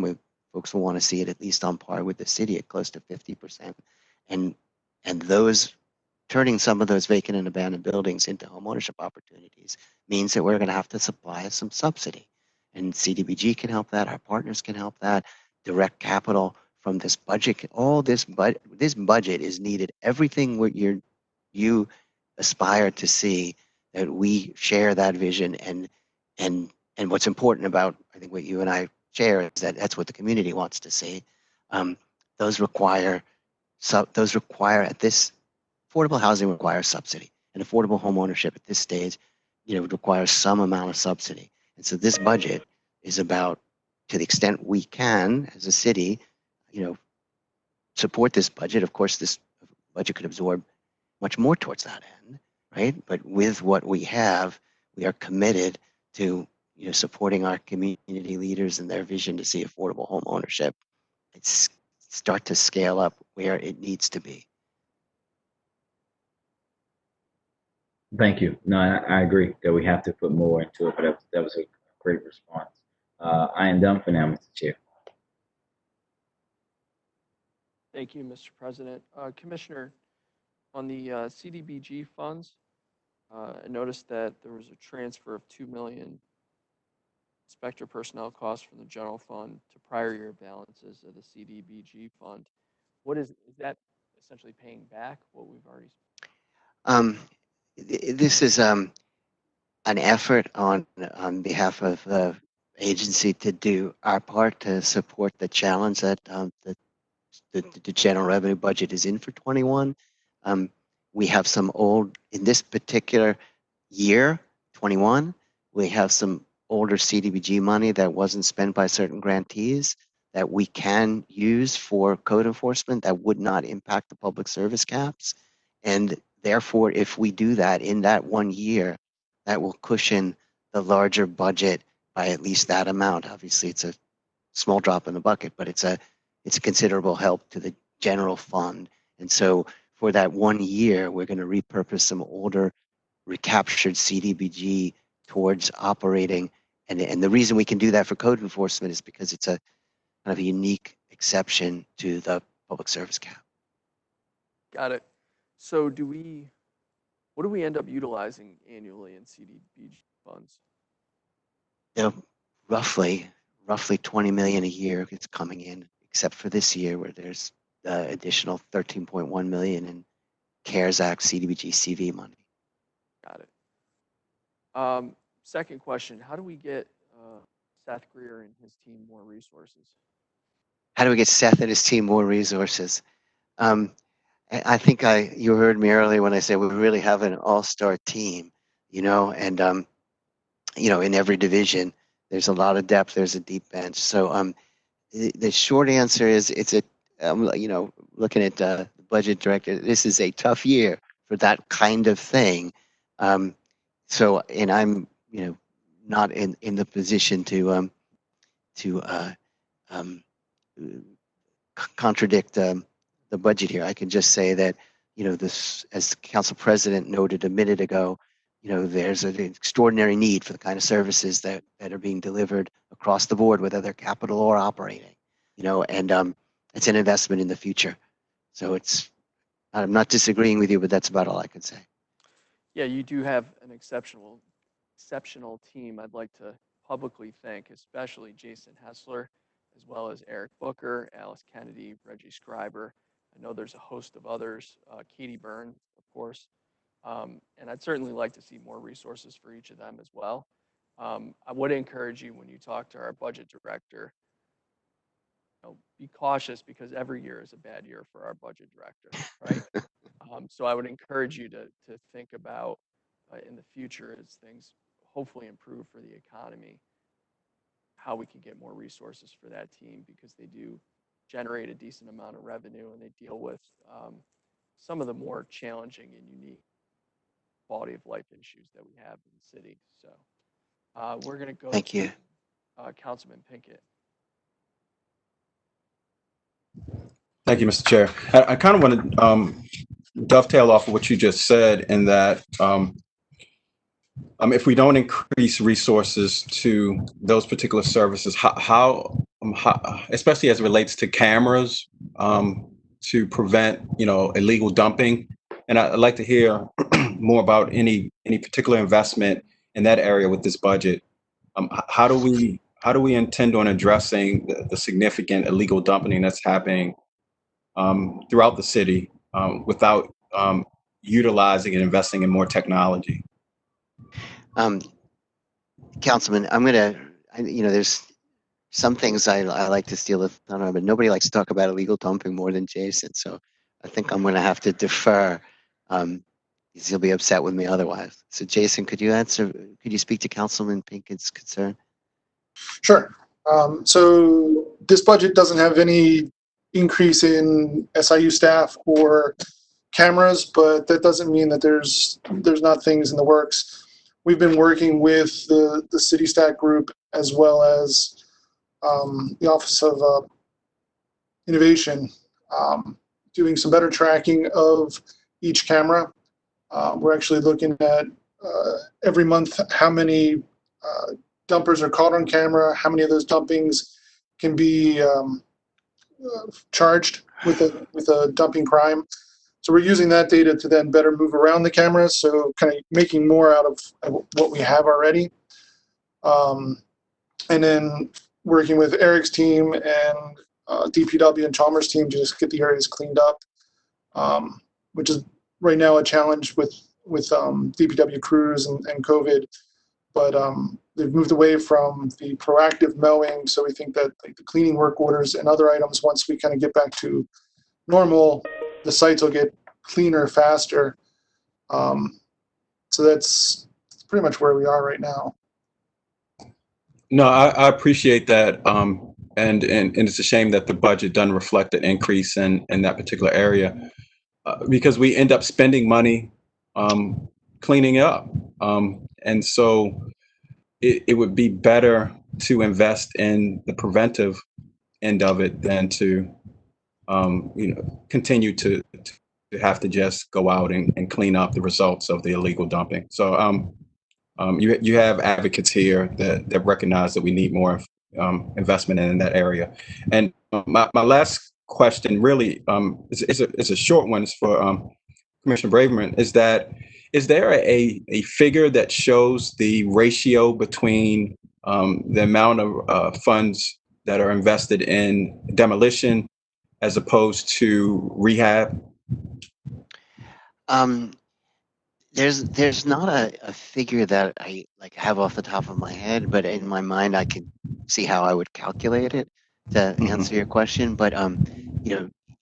With folks will want to see it at least on par with the city at close to 50%. And those turning some of those vacant and abandoned buildings into home ownership opportunities means that we're going to have to supply some subsidy. And Cdbg can help that. Our partners can help that. Direct capital from this budget. This budget is needed. Everything what you aspire to see, that we share that vision, and what's important about, I think, what you and I share is that that's what the community wants to see. Those require at this affordable housing requires subsidy, and affordable home ownership at this stage, requires some amount of subsidy. And so this budget is about, to the extent we can as a city, support this budget. Of course, this budget could absorb much more towards that end, right? But with what we have, we are committed to supporting our community leaders and their vision to see affordable home ownership. It's start to scale up where it needs to be. Thank you. No, I agree that we have to put more into it, but that was a great response. I am done for now, Mr. Chair. Thank you, Mr. President. Commissioner, on the CDBG funds, I noticed that there was a transfer of 2 million inspector personnel costs from the general fund to prior year balances of the CDBG fund. What is that essentially paying back what we've already? This is an effort on behalf of the agency to do our part to support the challenge that the general revenue budget is in for 21. We have some in this particular year, 21, we have some older CDBG money that wasn't spent by certain grantees that we can use for code enforcement that would not impact the public service caps. And therefore, if we do that in that 1 year, that will cushion the larger budget by at least that amount. Obviously, it's a small drop in the bucket, but it's a considerable help to the general fund. And so for that 1 year, we're going to repurpose some older recaptured CDBG towards operating. And the reason we can do that for code enforcement is because it's a kind of a unique exception to the public service cap. Got it. So what do we end up utilizing annually in CDBG funds? Roughly 20 million a year is coming in, except for this year where there's additional 13.1 million in CARES Act CDBG CV money. Got it. Second question, how do we get Seth Greer and his team more resources? How do we get Seth and his team more resources? I think you heard me earlier when I said we really have an all-star team, and in every division, there's a lot of depth, there's a deep bench. So the short answer is looking at the budget director, this is a tough year for that kind of thing. And I'm, not in the position to contradict the budget here. I can just say that, this, as the council president noted a minute ago, there's an extraordinary need for the kind of services that are being delivered across the board, whether they're capital or operating, and it's an investment in the future. So I'm not disagreeing with you, but that's about all I can say. Yeah, you do have an exceptional team. I'd like to publicly thank especially Jason Hessler, as well as Eric Booker, Alice Kennedy, Reggie Scriber. I know there's a host of others, Katie Byrne, of course. And I'd certainly like to see more resources for each of them as well. I would encourage you when you talk to our budget director, be cautious because every year is a bad year for our budget director, right? So I would encourage you to think about in the future as things hopefully improve for the economy, how we can get more resources for that team because they do generate a decent amount of revenue and they deal with some of the more challenging and unique quality of life issues that we have in the city. So we're going to go Thank you. Councilman Pinkett. Thank you, Mr. Chair. I kind of want to dovetail off of what you just said in that if we don't increase resources to those particular services, how especially as it relates to cameras, to prevent, illegal dumping. And I'd like to hear more about any particular investment in that area with this budget. How do we intend on addressing the significant illegal dumping that's happening throughout the city without utilizing and investing in more technology? Councilman, there's some things I like to steal the thunder, but nobody likes to talk about illegal dumping more than Jason. So I think I'm going to have to defer. Because he'll be upset with me otherwise. So Jason, could you speak to Councilman Pinkett's concern? Sure. So this budget doesn't have any increase in SIU staff or cameras, but that doesn't mean that there's not things in the works. We've been working with the City Stack group as well as the Office of Innovation, doing some better tracking of each camera. We're actually looking at every month how many dumpers are caught on camera, how many of those dumpings can be charged, with a dumping crime. So we're using that data to then better move around the cameras, so kind of making more out of what we have already. And then working with Eric's team and DPW and Chalmers' team to just get the areas cleaned up, which is right now a challenge with DPW crews and COVID. But they've moved away from the proactive mowing, so we think that like the cleaning work orders and other items, once we kind of get back to normal, the sites will get cleaner faster. So that's pretty much where we are right now. No, I appreciate that. And it's a shame that the budget doesn't reflect an increase in that particular area, because we end up spending money cleaning up. And so it would be better to invest in the preventive end of it than to continue to have to just go out and clean up the results of the illegal dumping. So you have advocates here that recognize that we need more investment in that area. And my last question really is a short one. It's for Commissioner Braverman. Is there a figure that shows the ratio between the amount of funds that are invested in demolition as opposed to rehab? There's not a figure that I like have off the top of my head, but in my mind I can see how I would calculate it to answer your question. But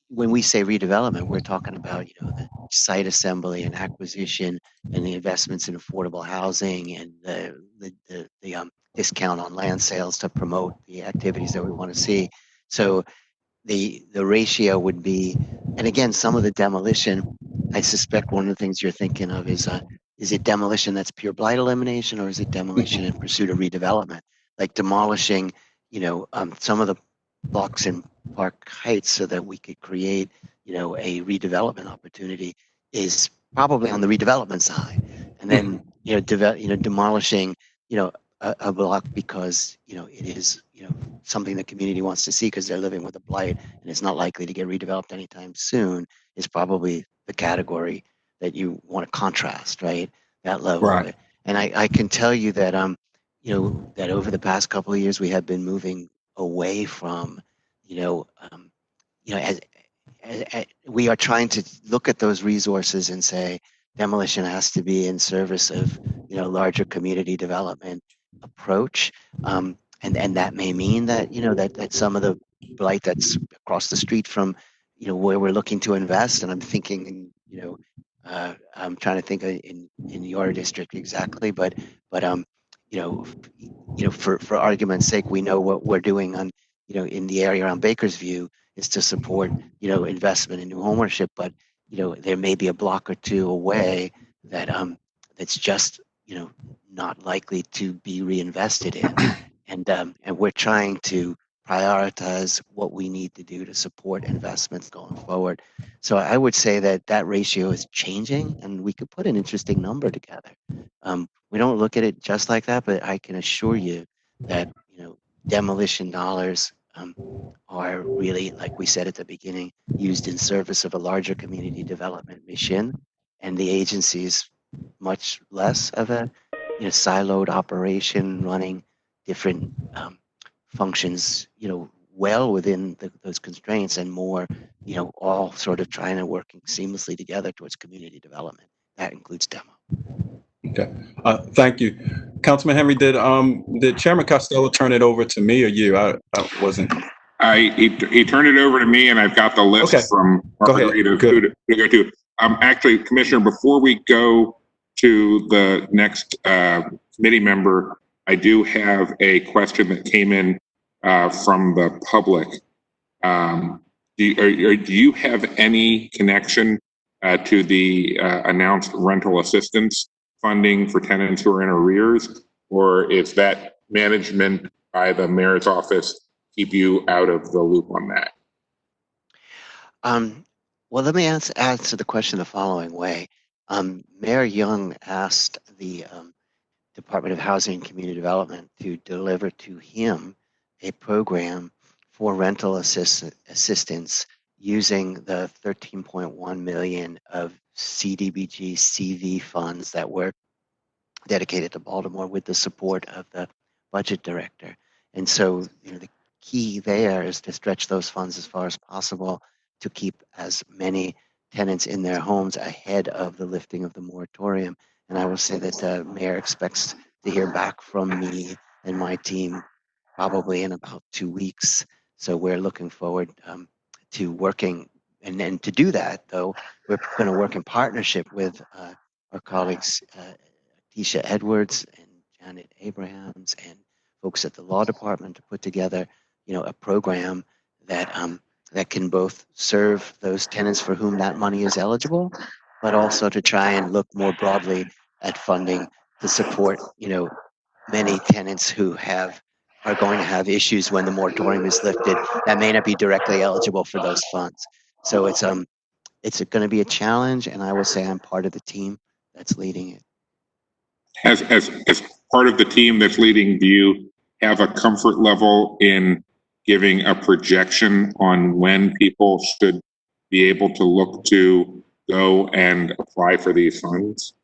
when we say redevelopment, we're talking about the site assembly and acquisition and the investments in affordable housing and the discount on land sales to promote the activities that we want to see. So the ratio would be, and again, some of the demolition, I suspect one of the things you're thinking of is it demolition that's pure blight elimination, or is it demolition in pursuit of redevelopment? Like demolishing, some of the blocks in Park Heights so that we could create, a redevelopment opportunity is probably on the redevelopment side. And then, demolishing, a block because, it is, something the community wants to see because they're living with a blight and it's not likely to get redeveloped anytime soon, is probably the category that you want to contrast, right? That level of it. And I can tell you that, that over the past couple of years, we have been moving away from, as we are trying to look at those resources and say demolition has to be in service of, larger community development approach. And that may mean that, that some of the blight that's across the street from, where we're looking to invest, and I'm thinking, I'm trying to think in your district exactly, but for argument's sake, we know what we're doing on, in the area around Bakersview is to support, investment in new homeownership, but, there may be a block or two away that that's just, not likely to be reinvested in. And we're trying to prioritize what we need to do to support investments going forward. So I would say that ratio is changing, and we could put an interesting number together. We don't look at it just like that, but I can assure you that demolition dollars are really, like we said at the beginning, used in service of a larger community development mission, and the agency is much less of a siloed operation running different functions, well within those constraints, and more, all sort of trying to working seamlessly together towards community development. That includes demo. Okay, thank you, Councilman Henry. Did Chairman Costello turn it over to me or you? I wasn't. He turned it over to me, and I've got the list from Margarita who to go to. Actually, Commissioner, before we go to the next committee member, I do have a question that came in from the public. Do you have any connection to the announced rental assistance funding for tenants who are in arrears, or is that management by the mayor's office keep you out of the loop on that? Well, let me answer the question the following way. Mayor Young asked the Department of Housing and Community Development to deliver to him a program for rental assistance using the 13.1 million of Cdbg CV funds that were dedicated to Baltimore with the support of the budget director. And so, the key there is to stretch those funds as far as possible to keep as many tenants in their homes ahead of the lifting of the moratorium. And I will say that the mayor expects to hear back from me and my team probably in about 2 weeks. So we're looking forward to working. And then to do that, though, we're going to work in partnership with our colleagues, Tisha Edwards and Janet Abrahams and folks at the law department to put together, a program that that can both serve those tenants for whom that money is eligible, but also to try and look more broadly at funding to support, many tenants who are going to have issues when the moratorium is lifted that may not be directly eligible for those funds. So it's going to be a challenge, and I will say I'm part of the team that's leading it. As part of the team that's leading, do you have a comfort level in giving a projection on when people should be able to look to go and apply for these funds?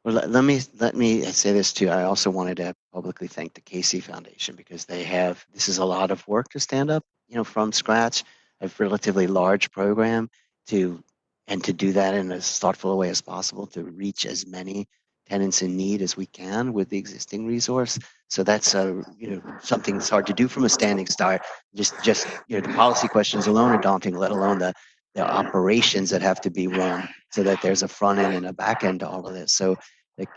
Well, let me say this too. I also wanted to publicly thank the Casey Foundation because this is a lot of work to stand up, from scratch, a relatively large program to do that in as thoughtful a way as possible to reach as many tenants in need as we can with the existing resource. So that's something that's hard to do from a standing start. Just the policy questions alone are daunting, let alone the operations that have to be run so that there's a front end and a back end to all of this. So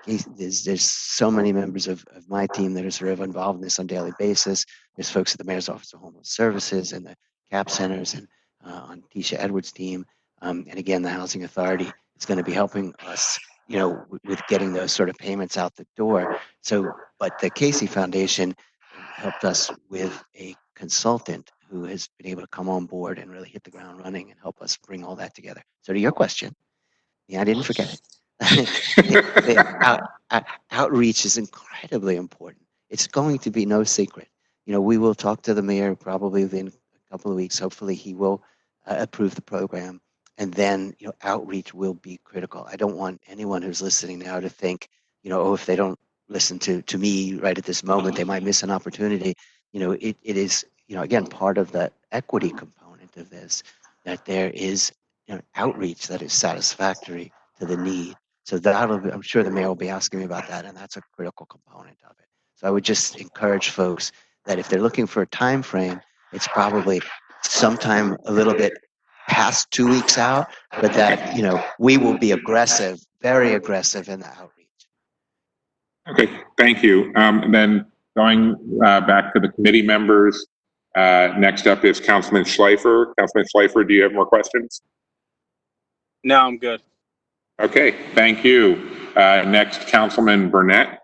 there's so many members of my team that are sort of involved in this on a daily basis. There's folks at the Mayor's Office of Homeless Services and the CAP centers and on Tisha Edwards' team. And again, the Housing Authority is going to be helping us, with getting those sort of payments out the door. So, but the Casey Foundation helped us with a consultant who has been able to come on board and really hit the ground running and help us bring all that together. So to your question, I didn't forget it. Outreach is incredibly important. It's going to be no secret. We will talk to the mayor probably within a couple of weeks. Hopefully he will approve the program. And then, outreach will be critical. I don't want anyone who's listening now to think, if they don't listen to me right at this moment, they might miss an opportunity. It is, again, part of the equity component of this, that there is outreach that is satisfactory to the need. So I'm sure the mayor will be asking me about that, and that's a critical component of it. So I would just encourage folks that if they're looking for a time frame, it's probably sometime a little bit past 2 weeks out, but that, we will be aggressive, very aggressive in the outreach. Okay, thank you. And then going back to the committee members, next up is Councilman Schleifer. Councilman Schleifer, do you have more questions? No, I'm good. Okay, thank you. Next, Councilman Burnett.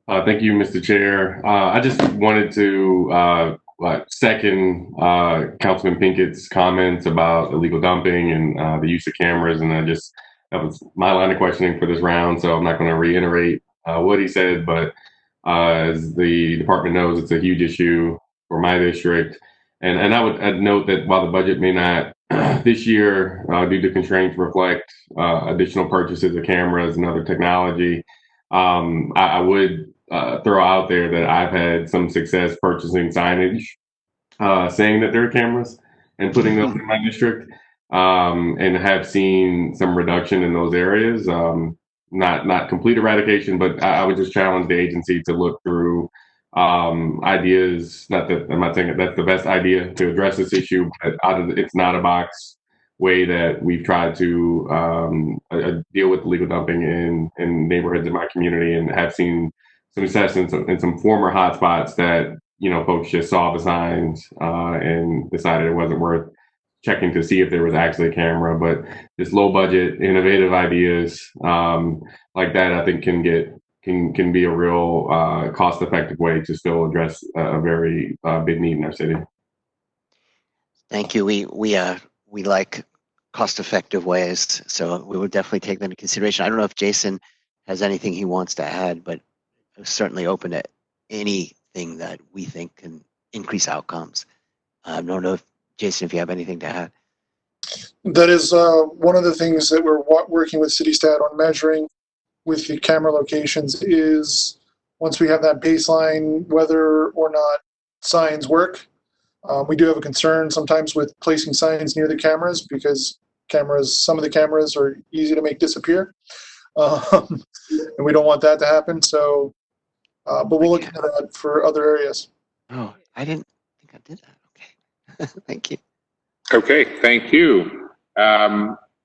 Thank you, Mr. Chair. I just wanted to second Councilman Pinkett's comments about illegal dumping and the use of cameras, and that was my line of questioning for this round, so I'm not going to reiterate what he said, but as the department knows, it's a huge issue for my district. And I'd note that while the budget may not this year, due to constraints, reflect additional purchases of cameras and other technology, I would throw out there that I've had some success purchasing signage saying that there are cameras and putting those in my district, and have seen some reduction in those areas. Not complete eradication, but I would just challenge the agency to look through ideas. Not that I'm not saying that that's the best idea to address this issue, but it's not a box way that we've tried to deal with legal dumping in neighborhoods in my community, and have seen some success in some former hotspots that folks just saw the signs and decided it wasn't worth checking to see if there was actually a camera. But just low budget, innovative ideas like that, I think can be a real cost effective way to still address a very big need in our city. Thank you. We like cost effective ways, so we would definitely take that into consideration. I don't know if Jason has anything he wants to add, but I'm certainly open to anything that we think can increase outcomes. I don't know if Jason, if you have anything to add. That is one of the things that we're working with CityStat on measuring with the camera locations is once we have that baseline, whether or not signs work. We do have a concern sometimes with placing signs near the cameras because some of the cameras are easy to make disappear. And we don't want that to happen. So, but we'll look into that for other areas. Oh, I didn't think I did that. Okay. Thank you. Okay, thank you.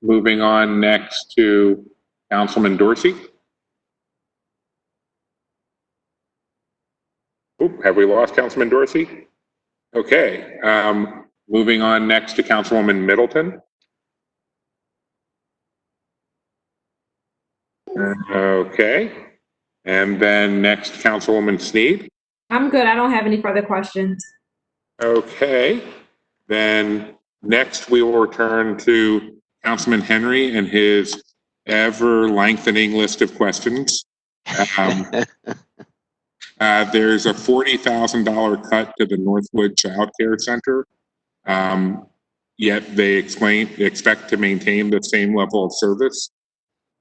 Moving on next to Councilman Dorsey. Oop, have we lost Councilman Dorsey? Okay, moving on next to Councilwoman Middleton. Okay, and then next Councilwoman Sneed. I'm good. I don't have any further questions. Okay, then next we will return to Councilman Henry and his ever-lengthening list of questions. There's a $40,000 cut to the Northwood Child Care Center, yet they expect to maintain the same level of service.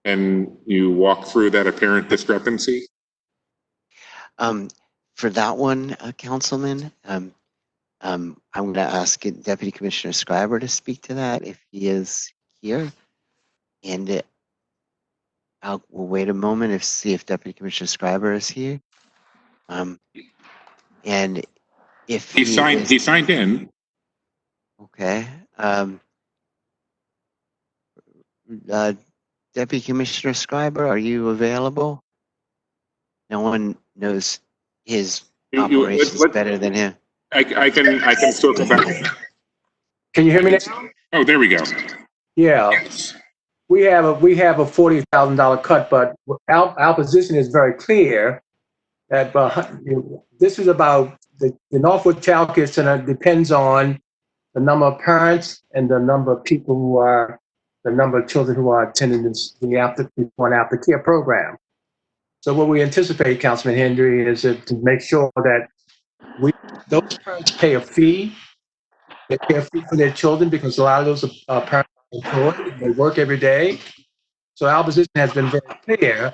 And you walk through that apparent discrepancy? For that one, Councilman, I'm going to ask Deputy Commissioner Scriber to speak to that if he is here. And we'll wait a moment to see if Deputy Commissioner Scriber is here. And if he signed in. Okay. Deputy Commissioner Scriber, are you available? No one knows his operations better than him. I can circle back. Can you hear me now? Oh, there we go. Yeah. We have a $40,000 cut, but our position is very clear that this is about the Northwood Child Care Center depends on the number of parents and the number of people the number of children who are attending the aftercare program. So what we anticipate, Councilman Henry, is to make sure that those parents pay a fee. They pay a fee for their children because a lot of those parents are employed. They work every day. So our position has been very clear.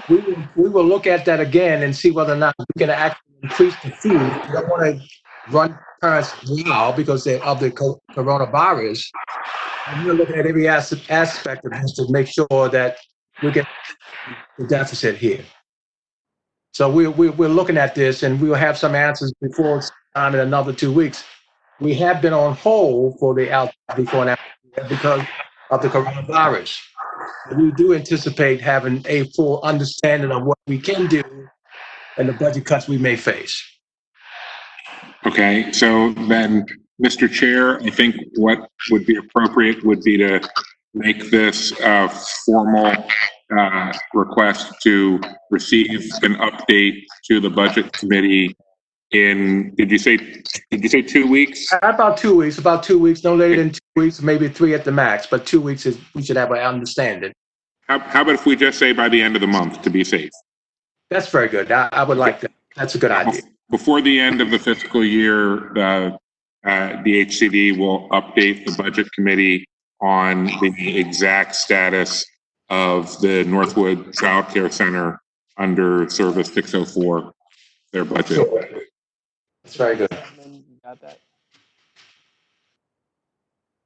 We will look at that again and see whether or not we can actually increase the fee. We don't want to run parents now because of the coronavirus. And we're looking at every aspect of this to make sure that we get the deficit here. So we're looking at this, and we will have some answers before time in another 2 weeks. We have been on hold for the before and after because of the coronavirus. We do anticipate having a full understanding of what we can do and the budget cuts we may face. Okay, so then, Mr. Chair, I think what would be appropriate would be to make this a formal request to receive an update to the Budget Committee in, did you say 2 weeks? About 2 weeks, no later than 2 weeks, maybe 3 at the max, but 2 weeks is, we should have an understanding. How about if we just say by the end of the month to be safe? That's very good. I would like that. That's a good idea. Before the end of the fiscal year, the Dhcd will update the Budget Committee on the exact status of the Northwood Child Care Center under Service 604, their budget. That's very good. Got that.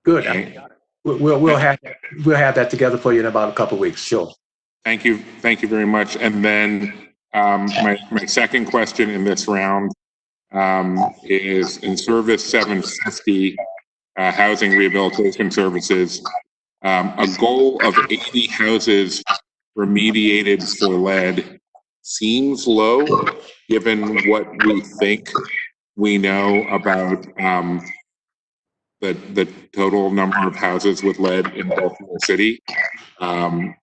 Good. We'll have that together for you in about a couple of weeks. Sure. Thank you very much. And then my second question in this round is in Service 750, Housing Rehabilitation Services. A goal of 80 houses remediated for lead seems low, given what we think we know about the total number of houses with lead in Baltimore City. I'm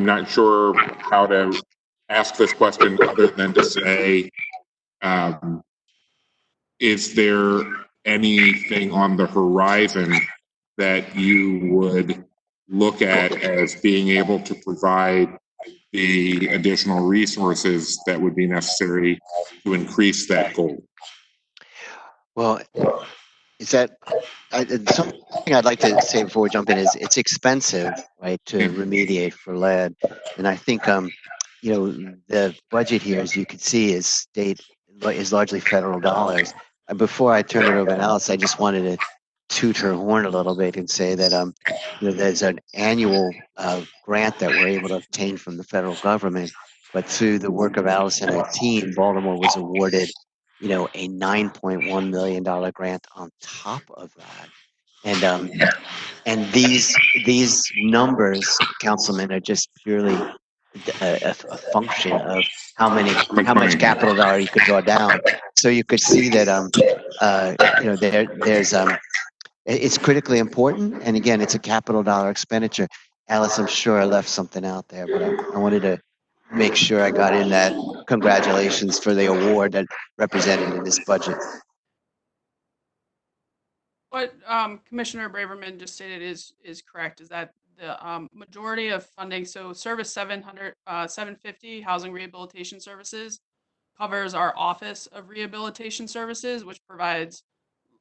not sure how to ask this question other than to say, is there anything on the horizon that you would look at as being able to provide the additional resources that would be necessary to increase that goal? Well, is that something I'd like to say before we jump in is it's expensive, right, to remediate for lead, and I think the budget here, as you can see, is largely federal dollars. Before I turn it over to Alice, I just wanted to toot her horn a little bit and say that there's an annual grant that we're able to obtain from the federal government, but through the work of Alice and her team, Baltimore was awarded a $9.1 million grant on top of that. And these numbers, Councilman, are just purely a function of how much capital dollar you could draw down. So you could see that there's it's critically important, and again, it's a capital dollar expenditure. Alice, I'm sure I left something out there, but I wanted to make sure I got in that congratulations for the award that represented in this budget. What Commissioner Braverman just stated is correct, is that the majority of funding, so Service 750, Housing Rehabilitation Services, covers our Office of Rehabilitation Services, which provides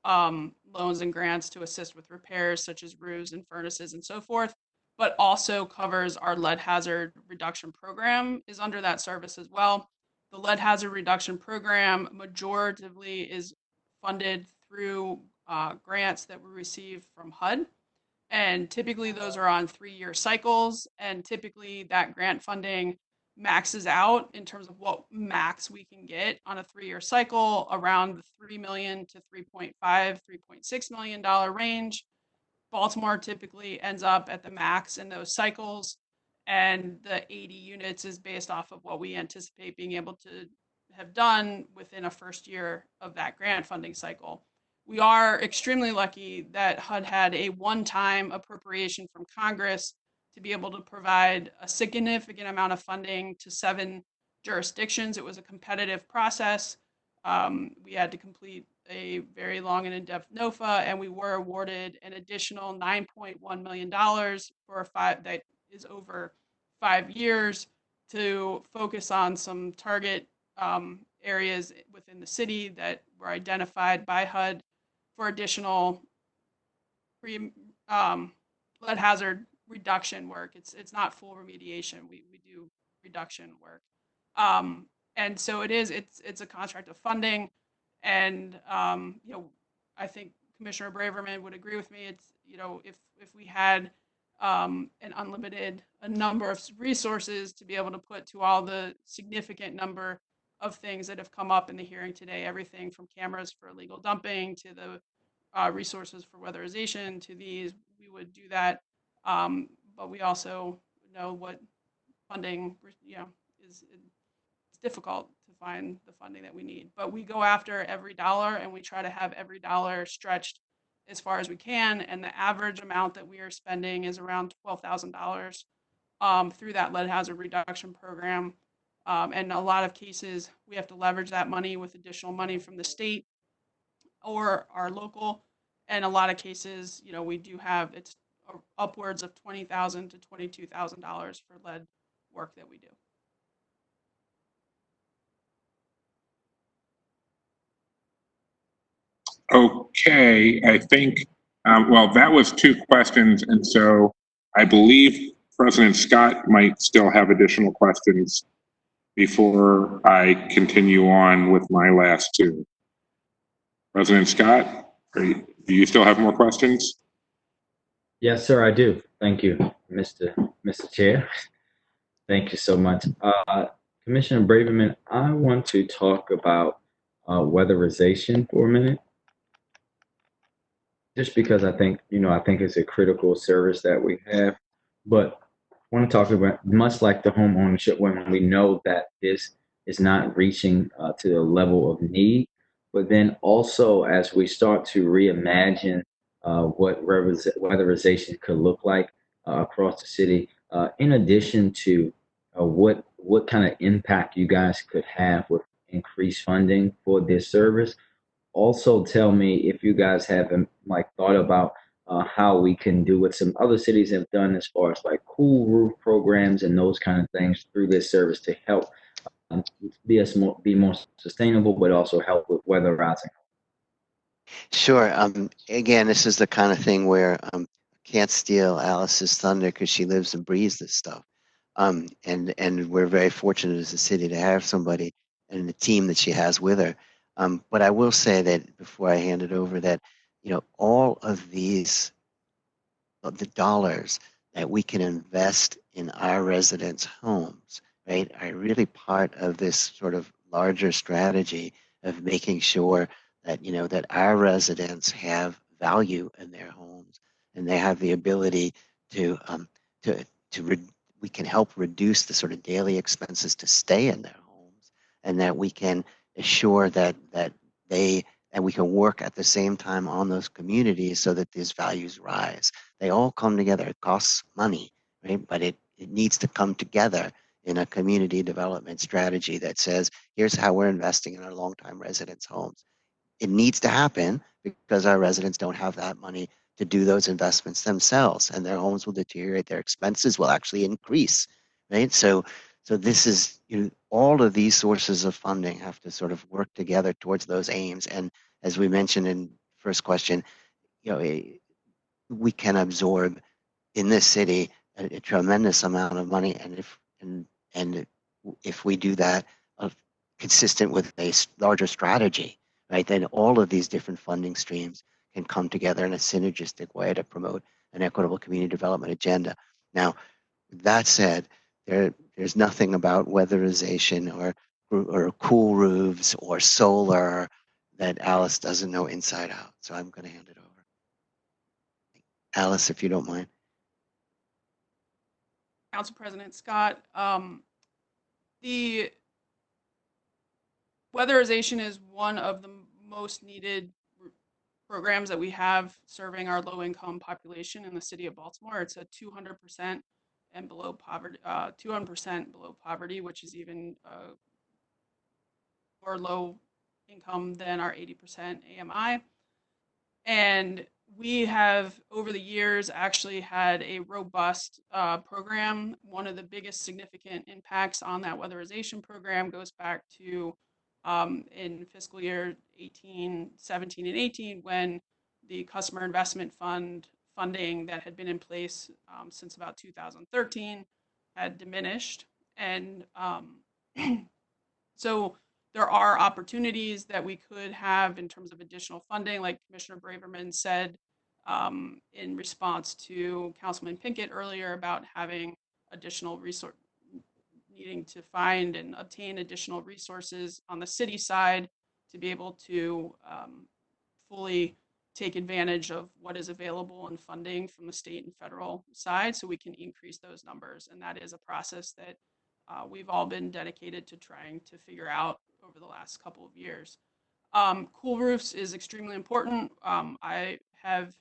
loans and grants to assist with repairs such as roofs and furnaces and so forth, but also covers our lead hazard reduction program is under that service as well. The lead hazard reduction program majoritively is funded through grants that we receive from HUD. And typically those are on 3-year cycles. And typically that grant funding maxes out in terms of what max we can get on a 3-year cycle around the $3 million to $3.5, $3.6 million range. Baltimore typically ends up at the max in those cycles. And the 80 units is based off of what we anticipate being able to have done within a first year of that grant funding cycle. We are extremely lucky that HUD had a one-time appropriation from Congress to be able to provide a significant amount of funding to 7 jurisdictions. It was a competitive process. We had to complete a very long and in-depth NOFA, and we were awarded an additional $9.1 million for that is over 5 years to focus on some target areas within the city that were identified by HUD for additional lead hazard reduction work. It's not full remediation. We do reduction work. And so it's a contract of funding. And I think Commissioner Braverman would agree with me. It's if we had an unlimited number of resources to be able to put to all the significant number of things that have come up in the hearing today, everything from cameras for illegal dumping to the resources for weatherization to these, we would do that. But we also know what funding, is it's difficult to find the funding that we need. But we go after every dollar and we try to have every dollar stretched as far as we can. And the average amount that we are spending is around $12,000 through that lead hazard reduction program. And in a lot of cases, we have to leverage that money with additional money from the state or our local. And a lot of cases, we do have, it's upwards of $20,000 to $22,000 for lead work that we do. Okay, I think, that was 2 questions. And so I believe President Scott might still have additional questions before I continue on with my last 2. President Scott, do you still have more questions? Yes, sir, I do. Thank you, Mr. Chair. Thank you so much. Commissioner Braverman, I want to talk about weatherization for a minute. Just because I think it's a critical service that we have, but I want to talk about, much like the home ownership, when we know that this is not reaching to the level of need, but then also as we start to reimagine what weatherization could look like across the city, in addition to what kind of impact you guys could have with increased funding for this service. Also tell me if you guys have thought about how we can do what some other cities have done as far as cool roof programs and those kind of things through this service to help be more sustainable, but also help with weatherizing. Sure. Again, this is the kind of thing where can't steal Alice's thunder because she lives and breathes this stuff. And we're very fortunate as a city to have somebody and the team that she has with her. But I will say that before I hand it over, that all of these the dollars that we can invest in our residents' homes, right, are really part of this sort of larger strategy of making sure that that our residents have value in their homes and they have the ability to to we can help reduce the sort of daily expenses to stay in their homes, and that we can assure that they and we can work at the same time on those communities so that these values rise. They all come together. It costs money, right? But it needs to come together in a community development strategy that says, here's how we're investing in our longtime residents' homes. It needs to happen because our residents don't have that money to do those investments themselves, and their homes will deteriorate. Their expenses will actually increase, right? So this is all of these sources of funding have to sort of work together towards those aims. And as we mentioned in first question, we can absorb in this city a tremendous amount of money, and if we do that consistent with a larger strategy, right, then all of these different funding streams can come together in a synergistic way to promote an equitable community development agenda. Now, with that said, there's nothing about weatherization or cool roofs or solar that Alice doesn't know inside out. So I'm going to hand it over. Alice, if you don't mind. Council President Scott, the weatherization is one of the most needed programs that we have serving our low-income population in the city of Baltimore. It's a 200% and below poverty, 200% below poverty, which is even more low income than our 80% AMI. And we have, over the years, actually had a robust program. One of the biggest significant impacts on that weatherization program goes back to in fiscal year 18, 17, and 18, when the customer investment fund funding that had been in place since about 2013 had diminished. And so there are opportunities that we could have in terms of additional funding, like Commissioner Braverman said in response to Councilman Pinkett earlier about having additional resource, needing to find and obtain additional resources on the city side to be able to fully take advantage of what is available in funding from the state and federal side, so we can increase those numbers. And that is a process that we've all been dedicated to trying to figure out over the last couple of years. Cool roofs is extremely important. I have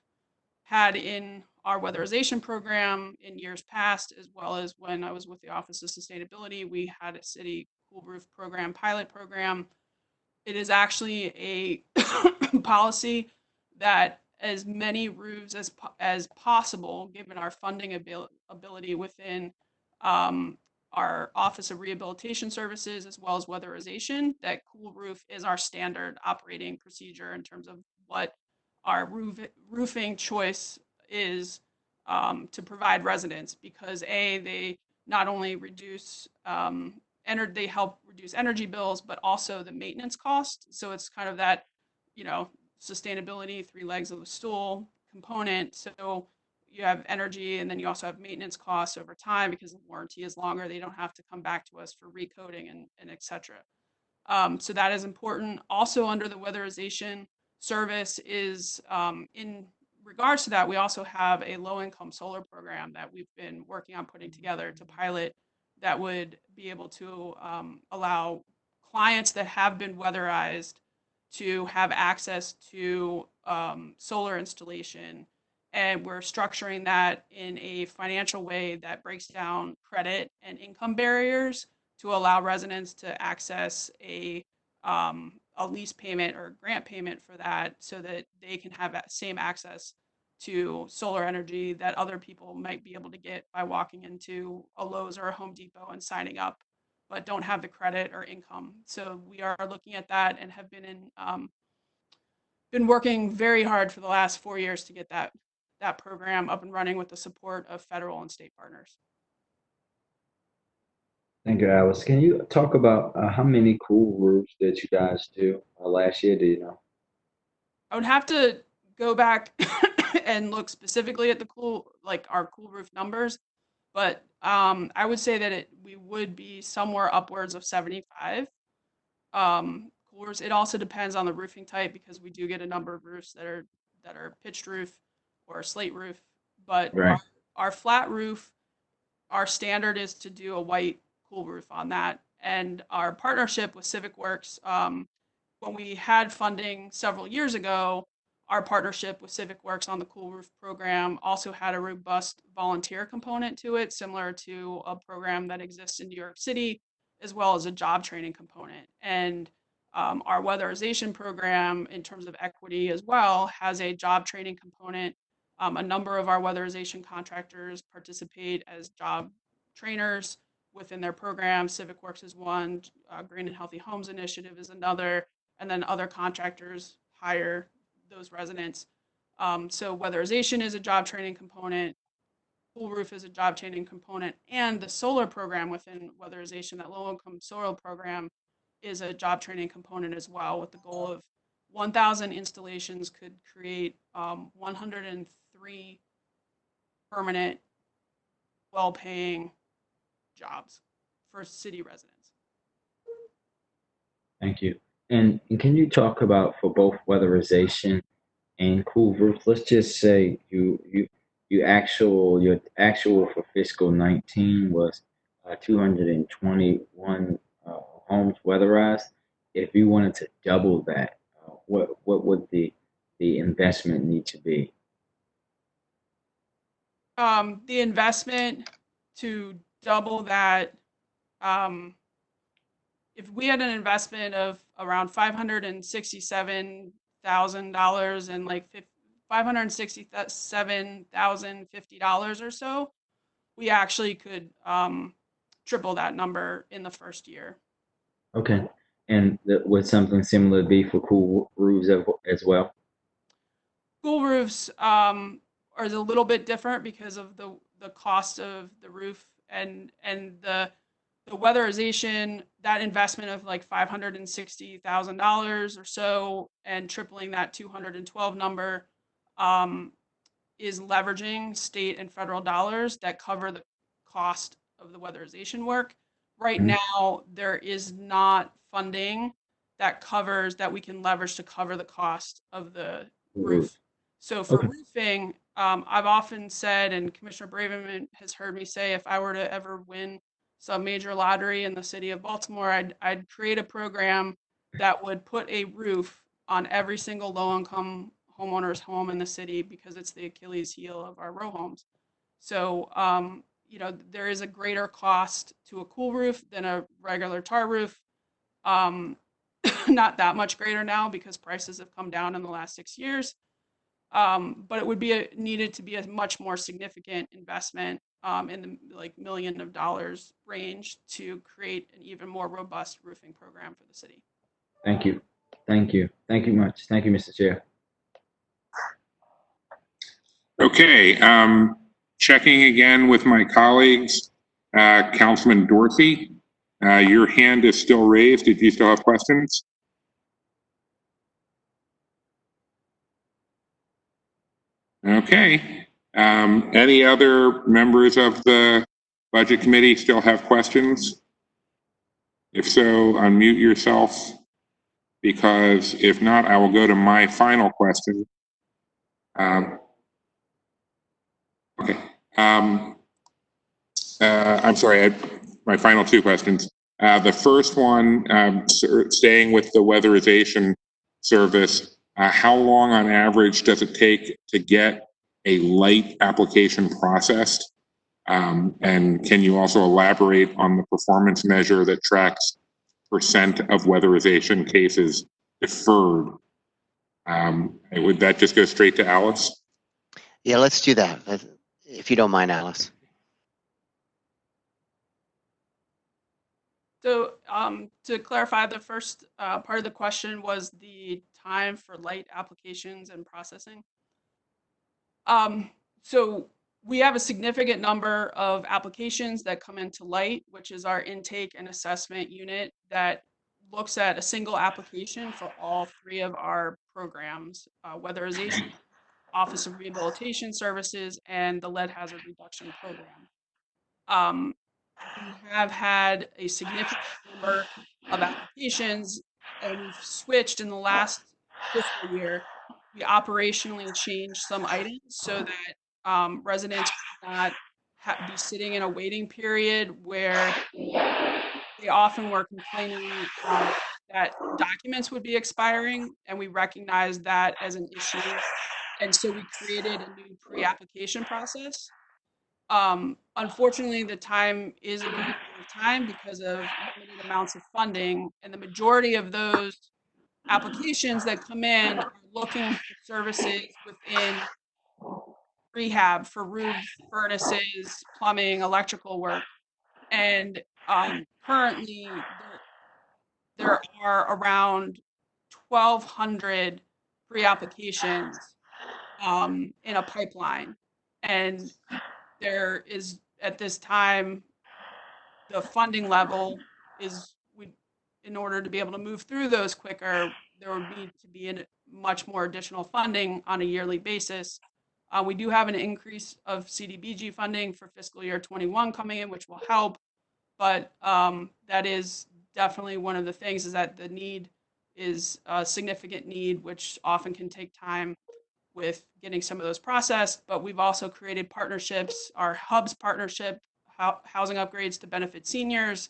had in our weatherization program in years past, as well as when I was with the Office of Sustainability, we had a city cool roof program, pilot program. It is actually a policy that as many roofs as possible, given our funding ability within our Office of Rehabilitation Services, as well as weatherization, that cool roof is our standard operating procedure in terms of what our roofing choice is to provide residents, because they not only reduce they help reduce energy bills, but also the maintenance cost. So it's kind of that, sustainability, three legs of the stool component. So you have energy, and then you also have maintenance costs over time because the warranty is longer. They don't have to come back to us for recoding and et cetera. So that is important. Also under the weatherization service is in regards to that, we also have a low-income solar program that we've been working on putting together to pilot that would be able to allow clients that have been weatherized to have access to solar installation. And we're structuring that in a financial way that breaks down credit and income barriers to allow residents to access a lease payment or grant payment for that, so that they can have that same access to solar energy that other people might be able to get by walking into a Lowe's or a Home Depot and signing up, but don't have the credit or income. So we are looking at that and have been in been working very hard for the last 4 years to get that program up and running with the support of federal and state partners. Thank you, Alice. Can you talk about how many cool roofs did you guys do last year? Do you know? I would have to go back and look specifically at our cool roof numbers, but I would say that we would be somewhere upwards of 75 coolers. It also depends on the roofing type because we do get a number of roofs that are pitched roof or slate roof, but Right. our flat roof, our standard is to do a white cool roof on that. And our partnership with Civic Works, when we had funding several years ago, our partnership with Civic Works on the cool roof program also had a robust volunteer component to it, similar to a program that exists in New York City, as well as a job training component. And our weatherization program, in terms of equity as well, has a job training component. A number of our weatherization contractors participate as job trainers within their program. Civic Works is one, Green and Healthy Homes Initiative is another, and then other contractors hire those residents. So weatherization is a job training component, cool roof is a job training component, and the solar program within weatherization, that low income solar program, is a job training component as well, with the goal of 1,000 installations could create 103 permanent, well-paying jobs for city residents. Thank you. And can you talk about, for both weatherization and cool roof, let's just say your actual for fiscal 19 was 221 homes weatherized. If you wanted to double that, what would the investment need to be? The investment to double that, if we had an investment of around $567,000 and like $567,050 or so, we actually could triple that number in the first year. Okay. And would something similar be for cool roofs as well? Cool roofs are a little bit different because of the cost of the roof and the weatherization. That investment of like $560,000 or so and tripling that 212 number is leveraging state and federal dollars that cover the cost of the weatherization work. Right now, there is not funding that we can leverage to cover the cost of the roof. So for roofing, I've often said, and Commissioner Braverman has heard me say, if I were to ever win some major lottery in the city of Baltimore, I'd create a program that would put a roof on every single low-income homeowner's home in the city, because it's the Achilles heel of our row homes. So, there is a greater cost to a cool roof than a regular tar roof. Not that much greater now because prices have come down in the last 6 years. But it would be needed to be a much more significant investment in the $1 million range to create an even more robust roofing program for the city. Thank you. Thank you. Thank you much. Thank you, Mr. Chair. Okay, checking again with my colleagues. Councilman Dorsey, your hand is still raised. Did you still have questions? Okay. Any other members of the Budget Committee still have questions? If so, unmute yourself, because if not, I will go to my final question. Okay. I'm sorry, my final two questions. The first one, staying with the weatherization service, how long on average does it take to get a light application processed? And can you also elaborate on the performance measure that tracks percent of weatherization cases deferred? Would that just go straight to Alice? Yeah, let's do that, if you don't mind, Alice. So to clarify, the first part of the question was the time for light applications and processing. So we have a significant number of applications that come into light, which is our intake and assessment unit that looks at a single application for all three of our programs, Weatherization, Office of Rehabilitation Services, and the Lead Hazard Reduction Program. We have had a significant number of applications, and we've switched in the last fiscal year. We operationally changed some items so that residents could not be sitting in a waiting period where they often were complaining that documents would be expiring, and we recognized that as an issue. And so we created a new pre-application process. Unfortunately, the time is a very short time because of limited amounts of funding, and the majority of those applications that come in are looking for services within rehab for roofs, furnaces, plumbing, electrical work. And currently, there are around 1,200 pre-applications in a pipeline. And there is, at this time, the funding level is, in order to be able to move through those quicker, there would need to be much more additional funding on a yearly basis. We do have an increase of Cdbg funding for fiscal year 21 coming in, which will help, but that is definitely one of the things, is that the need is a significant need, which often can take time with getting some of those processed. But we've also created partnerships. Our Hubs partnership, Housing Upgrades to Benefit Seniors,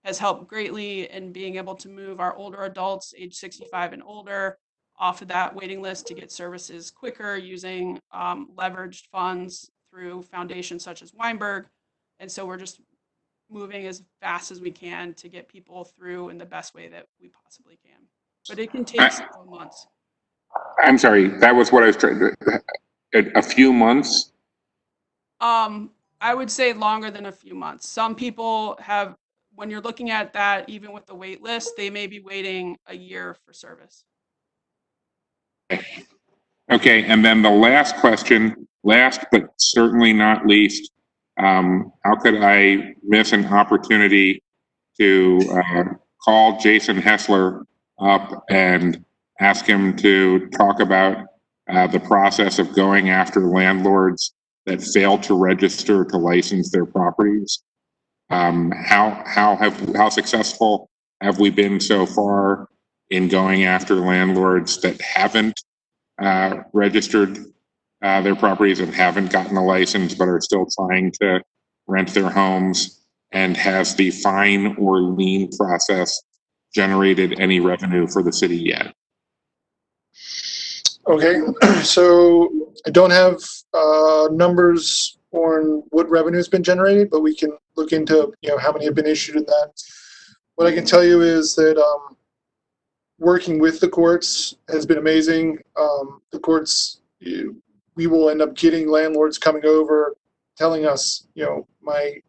has helped greatly in being able to move our older adults age 65 and older off of that waiting list to get services quicker using leveraged funds through foundations such as Weinberg. And so we're just moving as fast as we can to get people through in the best way that we possibly can. But it can take several months. I'm sorry, that was what I was trying to, a few months? I would say longer than a few months. Some people have, when you're looking at that, even with the wait list, they may be waiting a year for service. Okay, and then the last question, last but certainly not least, how could I miss an opportunity to call Jason Hessler up and ask him to talk about the process of going after landlords that fail to register to license their properties? How successful have we been so far in going after landlords that haven't registered their properties and haven't gotten a license but are still trying to rent their homes? And has the fine or lien process generated any revenue for the city yet? Okay, so I don't have numbers on what revenue has been generated, but we can look into how many have been issued in that. What I can tell you is that working with the courts has been amazing. The courts, we will end up getting landlords coming over telling us, my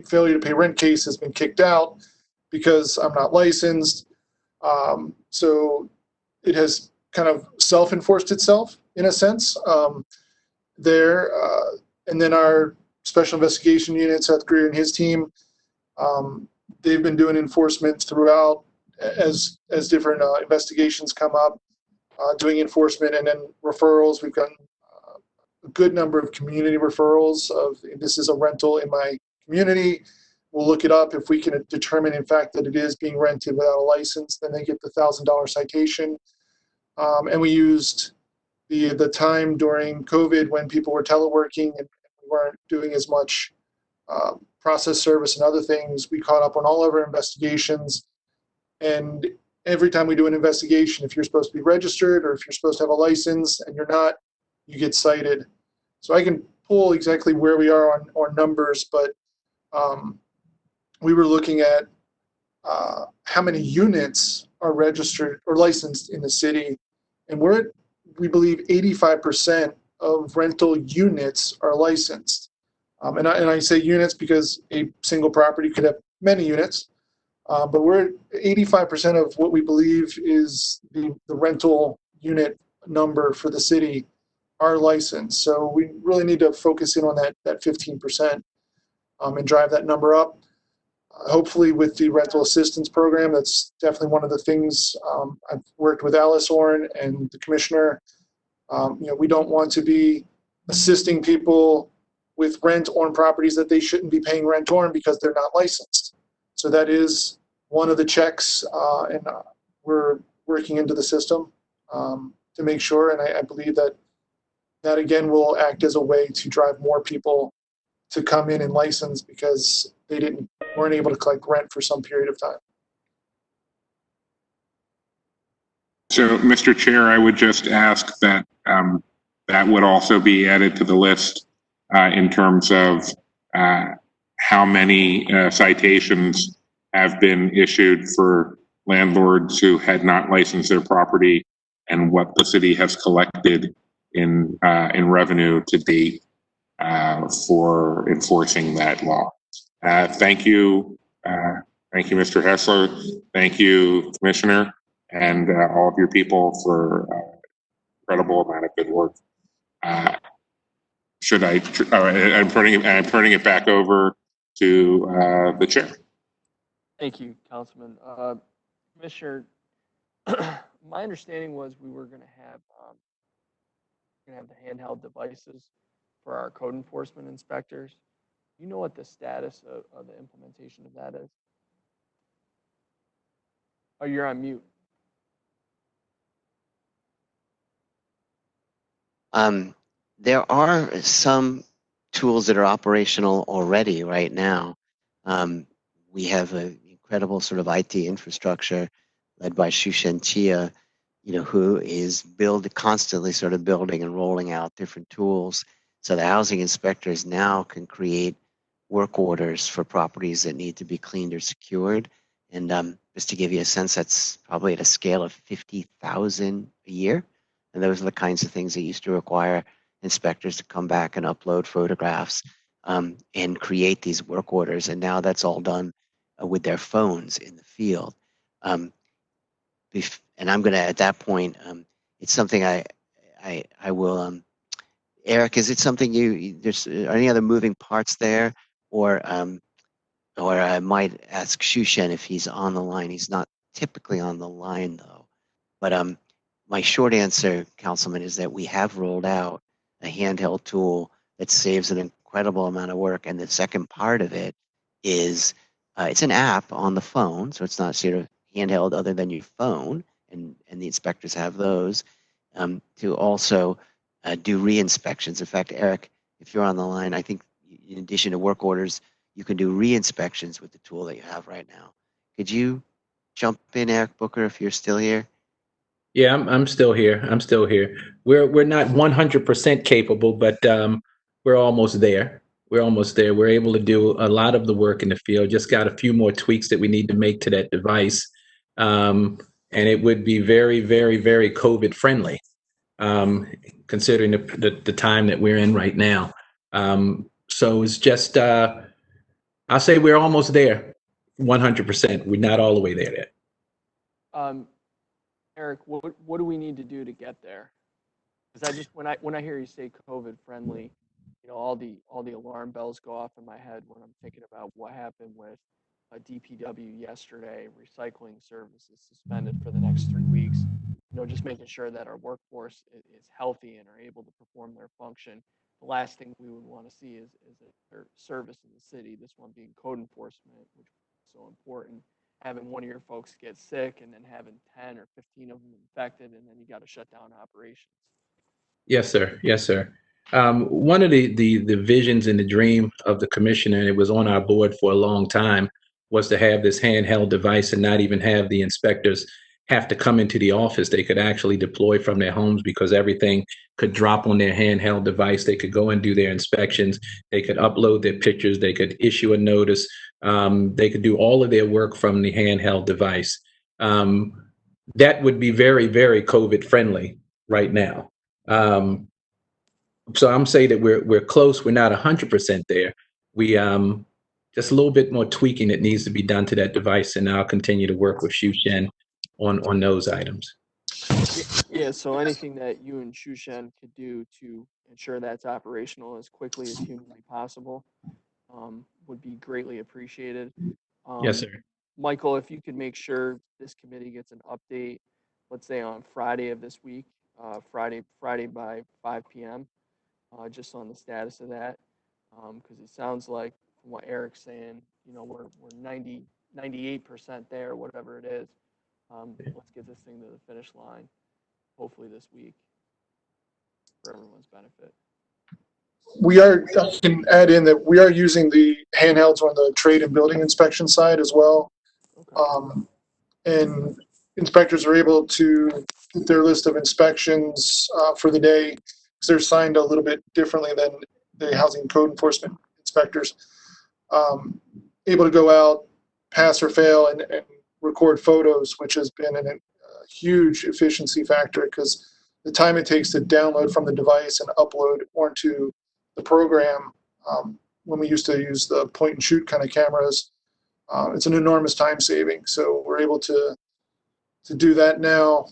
failure to pay rent case has been kicked out because I'm not licensed. So it has kind of self-enforced itself in a sense there. And then our special investigation unit, Seth Greer and his team, they've been doing enforcement throughout as different investigations come up, doing enforcement and then referrals. We've gotten a good number of community referrals of, this is a rental in my community. We'll look it up. If we can determine, in fact, that it is being rented without a license, then they get the $1,000 citation. And we used the time during COVID when people were teleworking and we weren't doing as much process service and other things. We caught up on all of our investigations. And every time we do an investigation, if you're supposed to be registered or if you're supposed to have a license and you're not, you get cited. So I can pull exactly where we are on numbers, but we were looking at how many units are registered or licensed in the city. And we're at, we believe, 85% of rental units are licensed. And I say units because a single property could have many units. But we're 85% of what we believe is the rental unit number for the city are licensed. So we really need to focus in on that 15% and drive that number up. Hopefully with the rental assistance program, that's definitely one of the things. I've worked with Alice Orn and the commissioner. We don't want to be assisting people with rent on properties that they shouldn't be paying rent on because they're not licensed. So that is one of the checks, and we're working into the system to make sure. And I believe that again will act as a way to drive more people to come in and license because they weren't able to collect rent for some period of time. So, Mr. Chair, I would just ask that that would also be added to the list in terms of how many citations have been issued for landlords who had not licensed their property and what the city has collected in revenue to date for enforcing that law. Thank you. Thank you, Mr. Hessler. Thank you, Commissioner, and all of your people for incredible amount of good work. I'm turning it back over to the chair. Thank you, Councilman. Commissioner, my understanding was we were going to have the handheld devices for our code enforcement inspectors. You know what the status of the implementation of that is? Oh, you're on mute. There are some tools that are operational already right now. We have an incredible sort of IT infrastructure led by Shushen Chia, who is constantly sort of building and rolling out different tools. So the housing inspectors now can create work orders for properties that need to be cleaned or secured. And just to give you a sense, that's probably at a scale of 50,000 a year. And those are the kinds of things that used to require inspectors to come back and upload photographs and create these work orders. And now that's all done with their phones in the field. And I'm going to, at that point, it's something I will, Eric, is it something there's any other moving parts there? Or I might ask Shushen if he's on the line. He's not typically on the line though. But my short answer, Councilman, is that we have rolled out a handheld tool that saves an incredible amount of work. And the second part of it is it's an app on the phone, so it's not sort of handheld other than your phone, and the inspectors have those to also do re-inspections. In fact, Eric, if you're on the line, I think in addition to work orders, you can do re-inspections with the tool that you have right now. Could you jump in, Eric Booker, if you're still here? Yeah, I'm still here. I'm still here. We're not 100% capable, but we're almost there. We're almost there. We're able to do a lot of the work in the field. Just got a few more tweaks that we need to make to that device, and it would be very, very, very COVID friendly, considering the time that we're in right now. So it's just I'll say we're almost there, 100%. We're not all the way there yet. Eric, what do we need to do to get there? Because I just when I hear you say COVID friendly, all the alarm bells go off in my head when I'm thinking about what happened with DPW yesterday. Recycling services suspended for the next 3 weeks. Just making sure that our workforce is healthy and are able to perform their function. The last thing we would want to see is a service in the city. This one being code enforcement, which is so important. Having one of your folks get sick and then having 10 or 15 of them infected, and then you got to shut down operations. Yes, sir. Yes, sir. One of the visions and the dream of the commissioner, and it was on our board for a long time, was to have this handheld device and not even have the inspectors have to come into the office. They could actually deploy from their homes because everything could drop on their handheld device. They could go and do their inspections. They could upload their pictures. They could issue a notice. They could do all of their work from the handheld device. That would be very, very COVID friendly right now. So I'm saying that we're close. We're not 100% there. just a little bit more tweaking that needs to be done to that device, and I'll continue to work with Shushen on those items. Yeah, so anything that you and Shushen could do to ensure that's operational as quickly as humanly possible would be greatly appreciated. Yes, sir. Michael, if you could make sure this committee gets an update, let's say on Friday of this week, Friday by 5 p.m., just on the status of that, because it sounds like from what Eric's saying, we're 98% there, whatever it is. Let's get this thing to the finish line, hopefully this week, for everyone's benefit. I can add in that we are using the handhelds on the trade and building inspection side as well. Okay. And inspectors are able to get their list of inspections for the day, because they're signed a little bit differently than the housing code enforcement inspectors. Able to go out, pass or fail, and record photos, which has been a huge efficiency factor, because the time it takes to download from the device and upload onto the program, when we used to use the point and shoot kind of cameras, it's an enormous time saving. So we're able to do that now,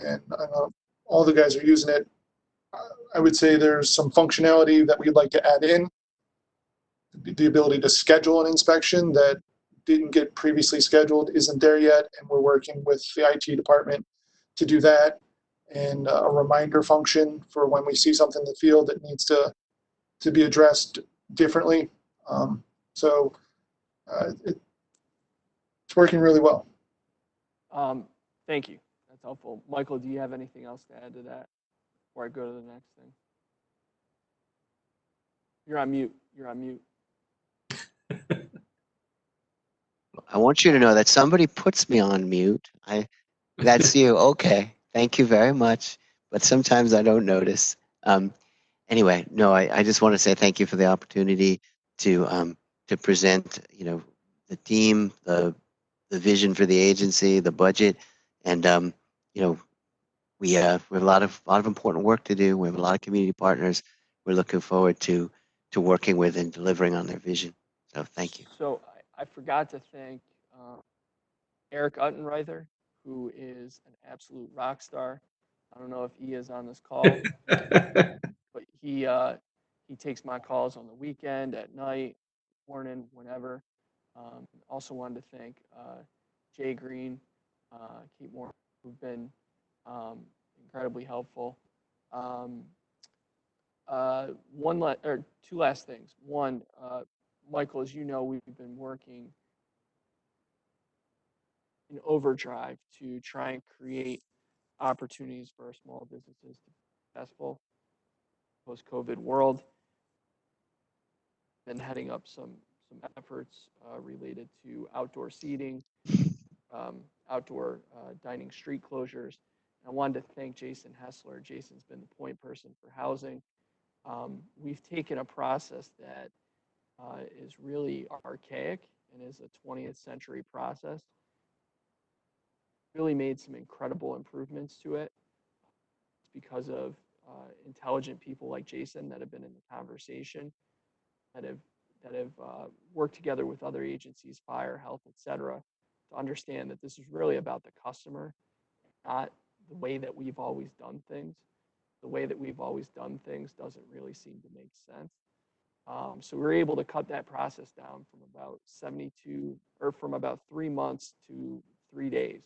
and I know all the guys are using it. I would say there's some functionality that we'd like to add in. The ability to schedule an inspection that didn't get previously scheduled isn't there yet, and we're working with the IT department to do that, and a reminder function for when we see something in the field that needs to be addressed differently. It's working really well. Thank you. That's helpful. Michael, do you have anything else to add to that before I go to the next thing? You're on mute. You're on mute. I want you to know that somebody puts me on mute. That's you. Okay. Thank you very much. But sometimes I don't notice. Anyway, no, I just want to say thank you for the opportunity to present, the team, the vision for the agency, the budget, and we have a lot of important work to do. We have a lot of community partners. We're looking forward to working with and delivering on their vision. So thank you. So I forgot to thank Eric Uttenreither, who is an absolute rock star. I don't know if he is on this call, but he takes my calls on the weekend, at night, morning, whenever. Also wanted to thank Jay Green, Kate Moore, who've been incredibly helpful. Two last things. One, Michael, as you know, we've been working in overdrive to try and create opportunities for our small businesses to be successful post-COVID world. Been heading up some efforts related to outdoor seating, outdoor dining street closures. And I wanted to thank Jason Hessler. Jason's been the point person for housing. We've taken a process that is really archaic and is a 20th century process. Really made some incredible improvements to it. It's because of intelligent people like Jason that have been in the conversation, that have worked together with other agencies, fire, health, etc., to understand that this is really about the customer, not the way that we've always done things. The way that we've always done things doesn't really seem to make sense. So we were able to cut that process down from about 3 months to 3 days.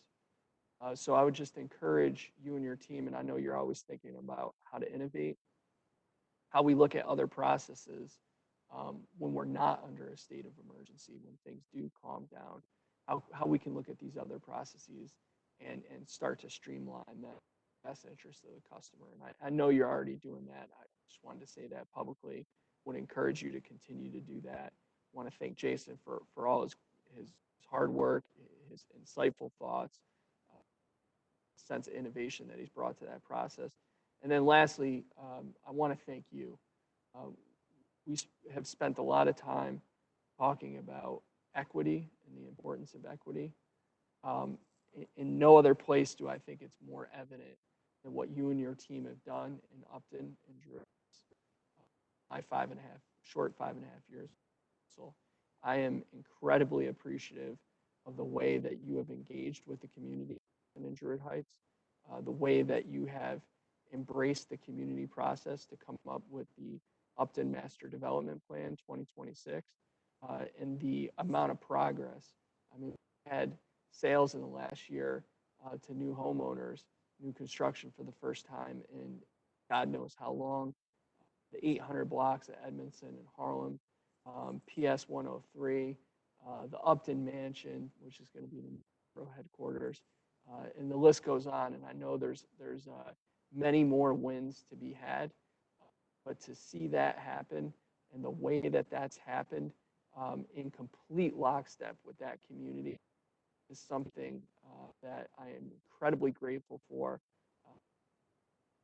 So I would just encourage you and your team, and I know you're always thinking about how to innovate, how we look at other processes when we're not under a state of emergency, when things do calm down, how we can look at these other processes and start to streamline that best interest of the customer. And I know you're already doing that. I just wanted to say that publicly. Would encourage you to continue to do that. I want to thank Jason for all his hard work, his insightful thoughts, sense of innovation that he's brought to that process. And then lastly, I want to thank you. We have spent a lot of time talking about equity and the importance of equity. In no other place do I think it's more evident than what you and your team have done in Upton and Drew. My short 5.5 years. So I am incredibly appreciative of the way that you have engaged with the community in Druid Heights, the way that you have embraced the community process to come up with the Upton Master Development Plan 2026, and the amount of progress. I mean, we had sales in the last year to new homeowners, new construction for the first time in God knows how long. The 800 blocks at Edmondson and Harlem, PS 103, the Upton Mansion, which is going to be the metro headquarters, and the list goes on. And I know there's many more wins to be had, but to see that happen and the way that that's happened in complete lockstep with that community is something that I am incredibly grateful for.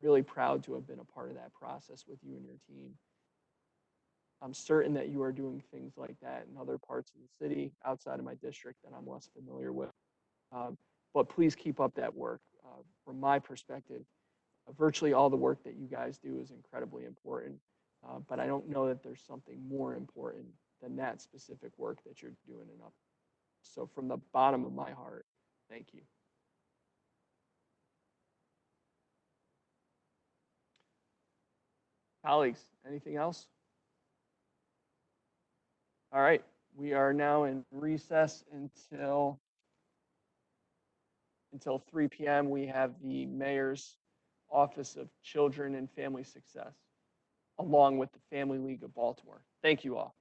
Really proud to have been a part of that process with you and your team. I'm certain that you are doing things like that in other parts of the city outside of my district that I'm less familiar with. But please keep up that work. From my perspective, virtually all the work that you guys do is incredibly important, but I don't know that there's something more important than that specific work that you're doing enough. So from the bottom of my heart, thank you. Colleagues, anything else? All right, we are now in recess until 3 p.m. We have the Mayor's Office of Children and Family Success, along with the Family League of Baltimore. Thank you all.